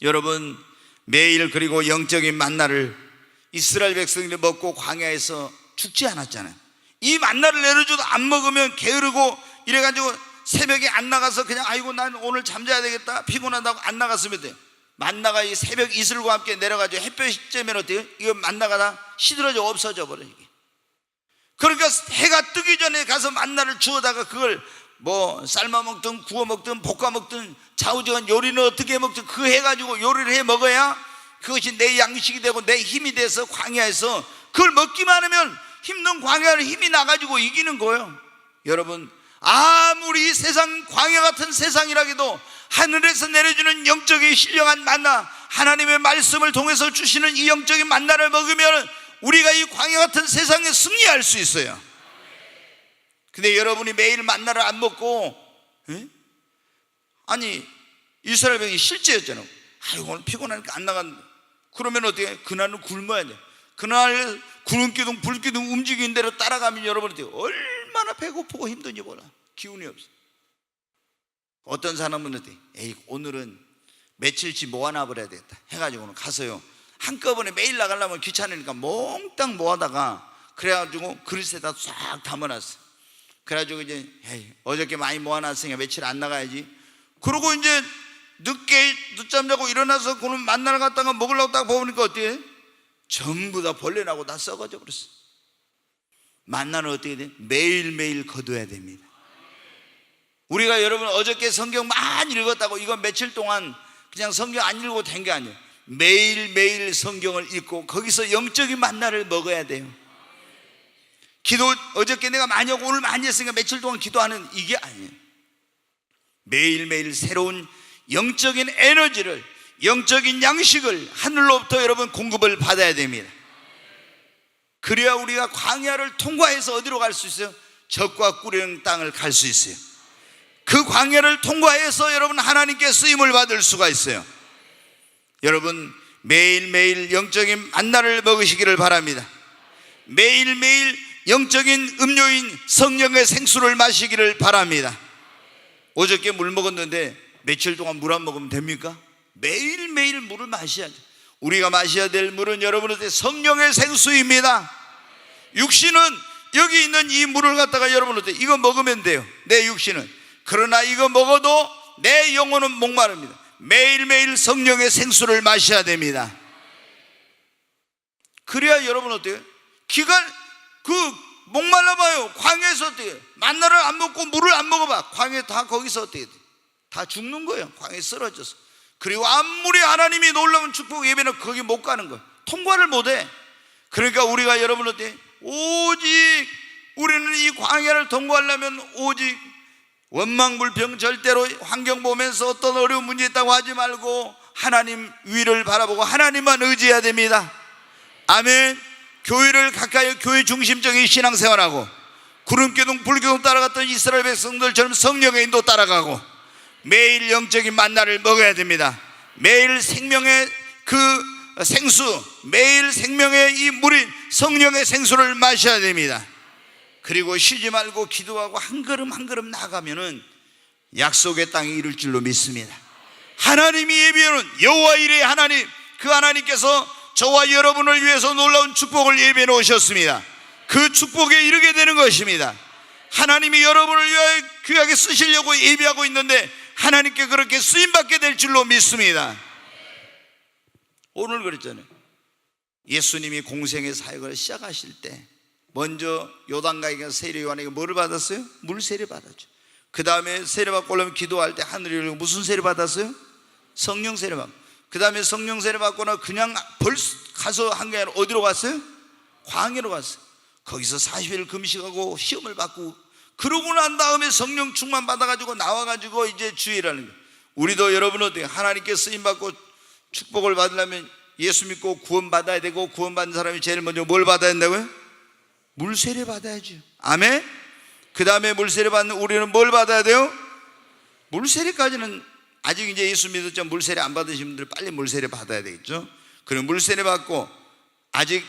여러분, 매일 그리고 영적인 만나를 이스라엘 백성들이 먹고 광야에서 죽지 않았잖아요. 이 만나를 내려줘도 안 먹으면 게으르고 이래가지고 새벽에 안 나가서 그냥 아이고 난 오늘 잠자야 되겠다 피곤하다고 안 나갔으면 돼요. 만나가 이 새벽 이슬과 함께 내려가지고 햇볕이 쬐면 어때요? 이거 만나가 다 시들어져 없어져 버려. 이게 그러니까 해가 뜨기 전에 가서 만나를 주워다가 그걸 뭐 삶아 먹든 구워 먹든 볶아 먹든 좌우지간 요리는 어떻게 먹든 그 해가지고 요리를 해 먹어야 그것이 내 양식이 되고 내 힘이 돼서 광야에서 그걸 먹기만 하면 힘든 광야를 힘이 나가지고 이기는 거예요. 여러분, 아무리 세상 광야 같은 세상이라기도 하늘에서 내려주는 영적인 신령한 만나, 하나님의 말씀을 통해서 주시는 이 영적인 만나를 먹으면 우리가 이 광야 같은 세상에 승리할 수 있어요. 근데 여러분이 매일 만나를 안 먹고, 아니 이스라엘 백성이 실제였잖아요. 아이고 오늘 피곤하니까 안 나간다. 그러면 어떻게? 그날은 굶어야 돼. 그날 구름기둥 불기둥 움직이는 대로 따라가면 여러분 어떻게? 얼마나 배고프고 힘든지 몰라. 기운이 없어. 어떤 사람은 어떻게? 에이 오늘은 며칠치 모아놔 버려야 되겠다 해가지고는 가서요, 한꺼번에 매일 나가려면 귀찮으니까 몽땅 모아다가 그래가지고 그릇에다 싹 담아놨어. 그래가지고 이제 에이, 어저께 많이 모아놨으니까 며칠 안 나가야지. 그러고 이제 늦게 늦잠 자고 일어나서 그놈 만나러 갔다가 먹으려고 딱 보니까 어때요? 전부 다 벌레 나고 다 썩어져 버렸어. 만나는 어떻게 돼? 매일매일 거둬야 됩니다. 우리가 여러분 어저께 성경 많이 읽었다고 이건 며칠 동안 그냥 성경 안 읽고 된 게 아니에요. 매일매일 성경을 읽고 거기서 영적인 만나를 먹어야 돼요. 기도 어저께 내가 많이 하고 오늘 많이 했으니까 며칠 동안 기도하는 이게 아니에요. 매일매일 새로운 영적인 에너지를, 영적인 양식을 하늘로부터 여러분 공급을 받아야 됩니다. 그래야 우리가 광야를 통과해서 어디로 갈 수 있어요? 젖과 꿀의 땅을 갈 수 있어요. 그 광야를 통과해서 여러분 하나님께 쓰임을 받을 수가 있어요. 여러분 매일매일 영적인 만나를 먹으시기를 바랍니다. 매일매일 영적인 음료인 성령의 생수를 마시기를 바랍니다. 어저께 물 먹었는데 며칠 동안 물 안 먹으면 됩니까? 매일매일 물을 마셔야죠. 우리가 마셔야 될 물은 여러분한테 성령의 생수입니다. 육신은 여기 있는 이 물을 갖다가 여러분한테 이거 먹으면 돼요, 내 육신은. 그러나 이거 먹어도 내 영혼은 목마릅니다. 매일매일 성령의 생수를 마셔야 됩니다. 그래야 여러분 어때요? 기간 목말라 봐요. 광야에서 어때요? 만나를 안 먹고 물을 안 먹어봐. 광야 다 거기서 어때요? 다 죽는 거예요. 광야에 쓰러져서. 그리고 아무리 하나님이 놀라운 축복 예배는 거기 못 가는 거예요. 통과를 못 해. 그러니까 우리가 여러분 어때? 오직 우리는 이 광야를 통과하려면 오직 원망불평, 절대로 환경 보면서 어떤 어려운 문제 있다고 하지 말고 하나님 위를 바라보고 하나님만 의지해야 됩니다. 아멘. 교회를 가까이, 교회 중심적인 신앙생활하고 구름기둥 불기둥 따라갔던 이스라엘 백성들처럼 성령의 인도 따라가고 매일 영적인 만나를 먹어야 됩니다. 매일 생명의 그 생수, 매일 생명의 이 물인 성령의 생수를 마셔야 됩니다. 그리고 쉬지 말고 기도하고 한 걸음 한 걸음 나아가면은 약속의 땅에 이를 줄로 믿습니다. 하나님이 예비하는 여호와 이레 하나님, 그 하나님께서 저와 여러분을 위해서 놀라운 축복을 예비해 놓으셨습니다. 그 축복에 이르게 되는 것입니다. 하나님이 여러분을 위하여 귀하게 쓰시려고 예비하고 있는데 하나님께 그렇게 쓰임받게 될 줄로 믿습니다. 오늘 그랬잖아요. 예수님이 공생의 사역을 시작하실 때 먼저 요단강에 세례 요한에게 뭐를 받았어요? 물 세례 받았죠. 그 다음에 세례 받고 오려면 기도할 때 하늘이 열리고 무슨 세례 받았어요? 성령 세례 받고, 그 다음에 성령 세례 받거나 그냥 벌써 가서 한 게 아니라 어디로 갔어요? 광야로 갔어요. 거기서 40일 금식하고 시험을 받고 그러고 난 다음에 성령 충만 받아가지고 나와가지고 이제 주일하는 거예요. 우리도 여러분 어때요? 하나님께 쓰임받고 축복을 받으려면 예수 믿고 구원받아야 되고, 구원받은 사람이 제일 먼저 뭘 받아야 된다고요? 물세례 받아야죠. 아멘. 그 다음에 물세례 받는 우리는 뭘 받아야 돼요? 물세례까지는 아직 이제 예수 믿었지만 물세례 안 받으신 분들 빨리 물세례 받아야 되겠죠. 그럼 물세례 받고 아직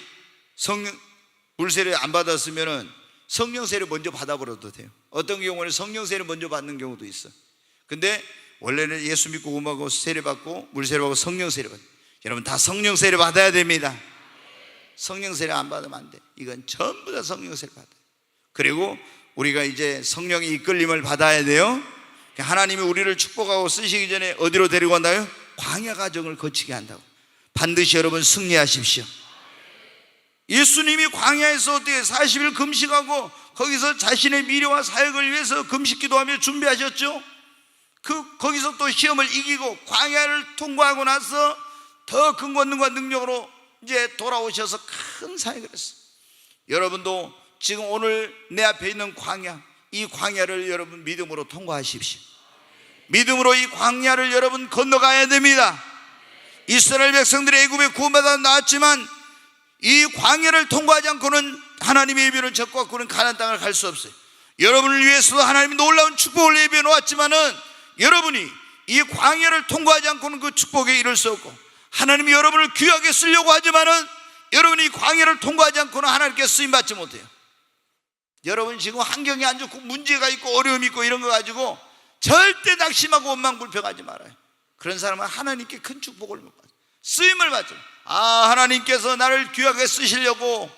물세례 안 받았으면은 성령 세례 먼저 받아버려도 돼요. 어떤 경우는 성령 세례 먼저 받는 경우도 있어. 근데 원래는 예수 믿고 구원하고 세례 받고 물세례 받고 성령 세례 받아요. 여러분 다 성령 세례 받아야 됩니다. 성령 세례 안 받으면 안 돼. 이건 전부 다 성령 세례 받아요. 그리고 우리가 이제 성령의 이끌림을 받아야 돼요. 하나님이 우리를 축복하고 쓰시기 전에 어디로 데리고 간다요? 광야 과정을 거치게 한다고. 반드시 여러분 승리하십시오. 예수님이 광야에서 어떻게 40일 금식하고 거기서 자신의 미래와 사역을 위해서 금식 기도하며 준비하셨죠. 거기서 또 시험을 이기고 광야를 통과하고 나서 더 큰 권능과 능력으로 이제 돌아오셔서 큰 사역을 했어요. 여러분도 지금 오늘 내 앞에 있는 광야, 이 광야를 여러분 믿음으로 통과하십시오. 믿음으로 이 광야를 여러분 건너가야 됩니다. 이스라엘 백성들이 애굽에 구원받아 나왔지만 이 광야를 통과하지 않고는 하나님의 예비는 적과 꾸는 가나안 땅을 갈 수 없어요. 여러분을 위해서도 하나님이 놀라운 축복을 예비해 놓았지만은 여러분이 이 광야를 통과하지 않고는 그 축복에 이를 수 없고, 하나님이 여러분을 귀하게 쓰려고 하지만은 여러분이 이 광야를 통과하지 않고는 하나님께 쓰임받지 못해요. 여러분 지금 환경이 안 좋고 문제가 있고 어려움이 있고 이런 거 가지고 절대 낙심하고 원망불평하지 말아요. 그런 사람은 하나님께 큰 축복을 못 받아요. 쓰임을 받죠. 하나님께서 나를 귀하게 쓰시려고,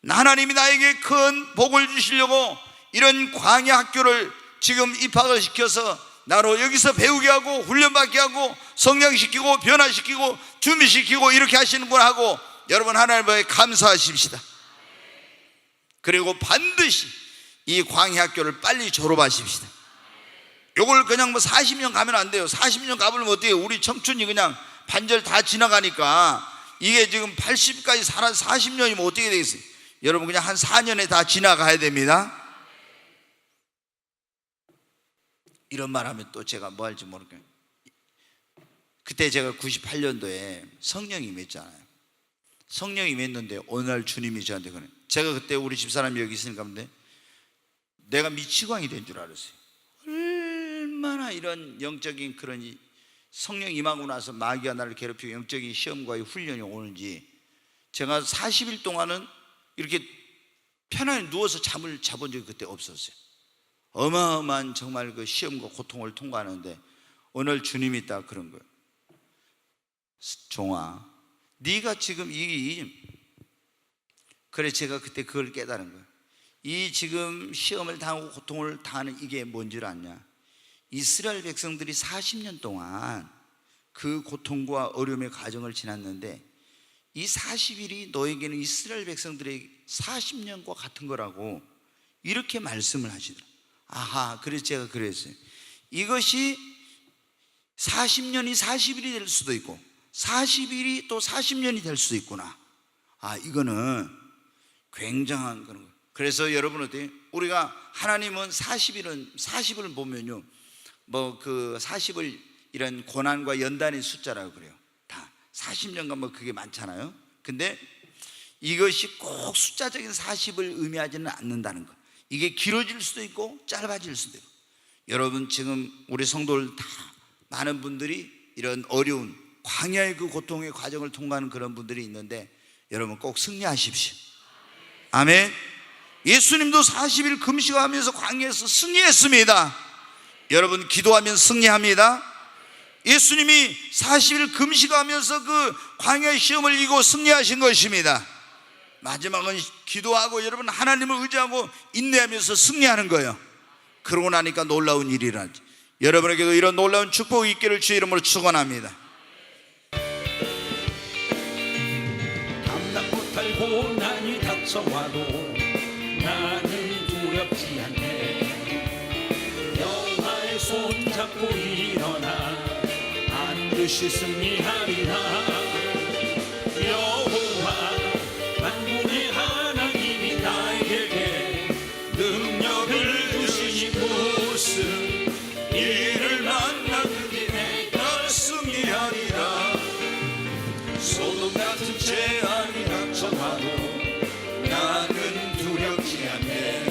하나님이 나에게 큰 복을 주시려고 이런 광야 학교를 지금 입학을 시켜서 나로 여기서 배우게 하고 훈련받게 하고 성장시키고 변화시키고 준비시키고 이렇게 하시는구나 하고 여러분 하나님께 감사하십시다. 그리고 반드시 이 광야 학교를 빨리 졸업하십시다. 요걸 그냥 40년 가면 안 돼요. 40년 가버리면 어때요? 우리 청춘이 그냥 반절 다 지나가니까 이게 지금 80까지 살아 40년이면 어떻게 되겠어요? 여러분 그냥 한 4년에 다 지나가야 됩니다. 이런 말 하면 또 제가 뭐 할지 모르겠어요. 그때 제가 98년도에 성령이 임했잖아요. 성령이 임했는데 어느 날 주님이 저한테 그래. 제가 그때 우리 집사람이 여기 있으니까 근데 내가 미치광이 된 줄 알았어요. 얼마나 이런 영적인 그런 성령 임하고 나서 마귀가 나를 괴롭히고 영적인 시험과의 훈련이 오는지, 제가 40일 동안은 이렇게 편안히 누워서 잠을 자본 적이 그때 없었어요. 어마어마한 정말 그 시험과 고통을 통과하는데 오늘 주님이 딱 그런 거예요. 종아, 네가 지금 그래 제가 그때 그걸 깨달은 거예요. 이 지금 시험을 당하고 고통을 당하는 이게 뭔 줄 아냐? 이스라엘 백성들이 40년 동안 그 고통과 어려움의 과정을 지났는데 이 40일이 너에게는 이스라엘 백성들의 40년과 같은 거라고 이렇게 말씀을 하시더라고요. 그래서 제가 그랬어요. 이것이 40년이 40일이 될 수도 있고 40일이 또 40년이 될 수도 있구나. 이거는 굉장한 그런 거. 그래서 여러분 어때요? 우리가 하나님은 40을 보면요, 뭐 그 40을 이런 고난과 연단의 숫자라고 그래요. 다 40년간 뭐 그게 많잖아요. 근데 이것이 꼭 숫자적인 40을 의미하지는 않는다는 거. 이게 길어질 수도 있고 짧아질 수도 있고. 여러분 지금 우리 성도들 다 많은 분들이 이런 어려운 광야의 그 고통의 과정을 통과하는 그런 분들이 있는데 여러분 꼭 승리하십시오. 아멘. 예수님도 40일 금식하면서 광야에서 승리했습니다. 여러분 기도하면 승리합니다. 예수님이 40일 금식하면서 그 광야의 시험을 이기고 승리하신 것입니다. 마지막은 기도하고 여러분 하나님을 의지하고 인내하면서 승리하는 거예요. 그러고 나니까 놀라운 일이라지. 여러분에게도 이런 놀라운 축복이 있기를 주의 이름으로 축원합니다. 감당 못할 고난이 닥쳐와도 나는 두렵지 않네. 여호와의 손 잡고 일어나 반드시 승리하리라. 여호와 만군의 하나님이 나에게 능력을 주시니 무슨 일을 만나든지 내가 승리하리라. 소돔 같은 재앙이 닥쳐와도 나는 두렵지 않네.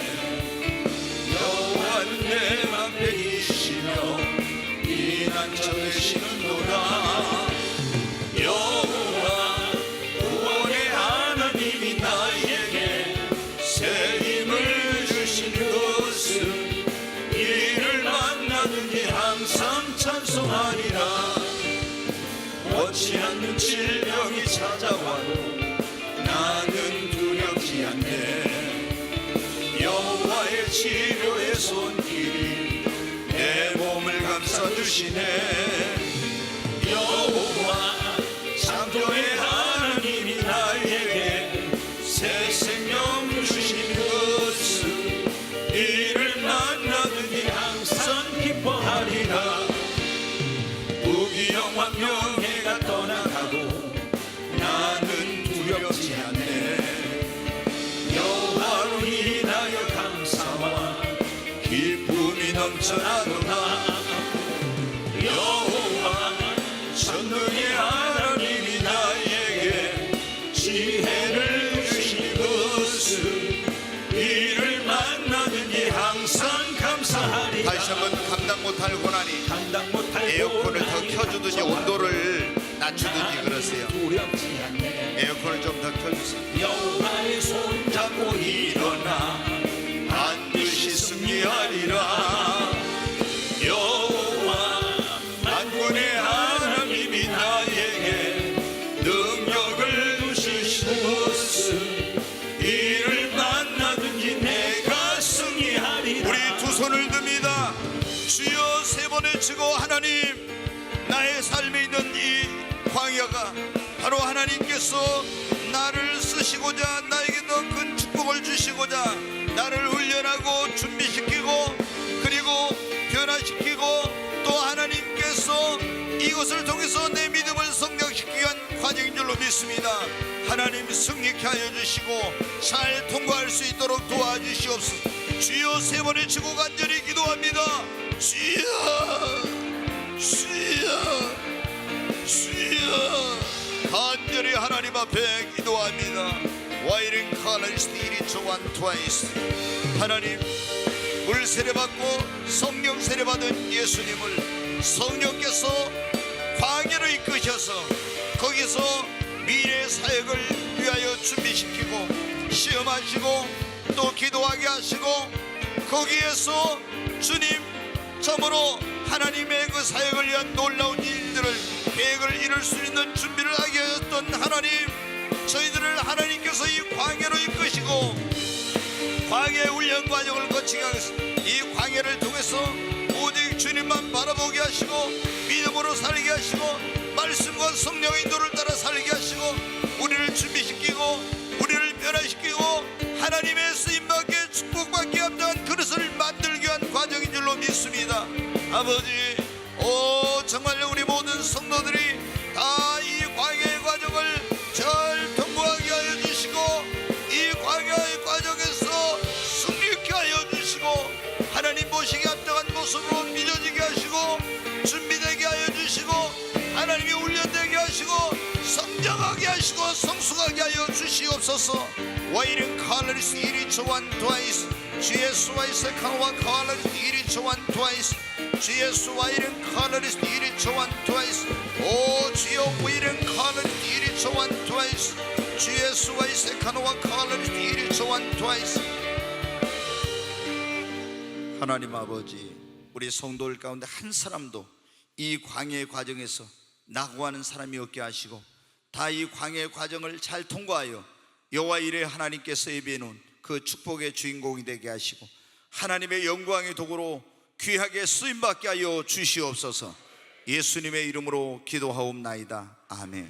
여호와는 내 방패이시며 피난처 되시는도다. 여호와 구원의 하나님이 나에게 새 힘을 주시는 것은 이를 만나든지 항상 찬송하리라. 원치 않는 질병이 찾아와도 나는 두렵지 않네. 여호와의 치료의 손길이 내 몸을 감싸주시네. 여호와 창조의 하나님이 나에게 새 생명 주시는 것은 이를 만나든지 항상 기뻐하리라. 무기영 왕명해가 떠나가도 나는 두렵지 않네. 여호와로 인하여 감사와 기쁨이 넘쳐나도다. 여호와 전능의 하나님이 나에게 지혜를 주신 것은 이를 만나든지 항상 감사하리라. 다시 한번 감당 못할 고난이 감당 못할 에어컨을 더 켜주든지 온도를 낮추든지 그러세요. 두렵지 않네. 에어컨을 좀 더 켜주세요. 여호와의 손 잡고 일어나 반드시 승리하리라. 여호와 만군의 하나님이 나에게 능력을 주시는 것은 이를 만나든지 내가 승리하리라. 우리 두 손을 듭니다. 주여 세 번을 치고 하나님, 나의 삶에 있는 이 광야가 바로 하나님께서 나를 쓰시고자 나에게 더 큰 축복을 주시고자 나를 훈련하고 준비시키고 그리고 변화시키고 또 하나님께서 이것을 통해서 내 믿음을 성장시키기 위한 과정인 줄로 믿습니다. 하나님 승리케 하여 주시고 잘 통과할 수 있도록 도와주시옵소서. 주여 세 번을 치고 간절히 기도합니다. 주여 주여 주여 간절히 하나님 앞에 기도합니다. 와이링 카널스트 이리초 완투아이스. 하나님 물 세례받고 성령 세례받은 예수님을 성령께서 광야로 이끄셔서 거기서 미래 사역을 위하여 준비시키고 시험하시고 또 기도하게 하시고 거기에서 주님 참으로 하나님의 그 사역을 위한 놀라운 일들을 계획을 이룰 수 있는 준비를 하게 하셨던 하나님, 저희들을 하나님께서 이 광야로 이끄시고 광야의 훈련 과정을 거치게 하겠습니다. 이 광야를 통해서 오직 주님만 바라보게 하시고 믿음으로 살게 하시고 말씀과 성령의 인도를 따라 살게 하시고 우리를 준비시키고 우리를 변화시키고 하나님의 쓰임받게 축복받게 합당한 그릇을 만들기 위한 과정인 줄로 믿습니다. 아버지, 정말 우리 모든 성도들이 다 이 광야의 과정을 잘 통과하게 하여 주시고 이 광야 성장하게 하시고 성숙하게 하여 주시옵소서. 와이른 칼레리스 이리초완 두아이스 주 예수와이스 강화 칼레리스 이리초완 두아이스 주 예수와 이른 칼레리스 이리초완 두아이스 오 주여 와이른 칼레리스 이리초완 두아이스 주 예수와이스 강화 칼레리스 이리초완 두아이스. 하나님 아버지, 우리 성도들 가운데 한 사람도 이 광야의 과정에서 낙오하는 사람이 없게 하시고 다 이 광야의 과정을 잘 통과하여 여호와 이레 하나님께서 예비해 놓은 그 축복의 주인공이 되게 하시고 하나님의 영광의 도구로 귀하게 쓰임받게 하여 주시옵소서. 예수님의 이름으로 기도하옵나이다. 아멘.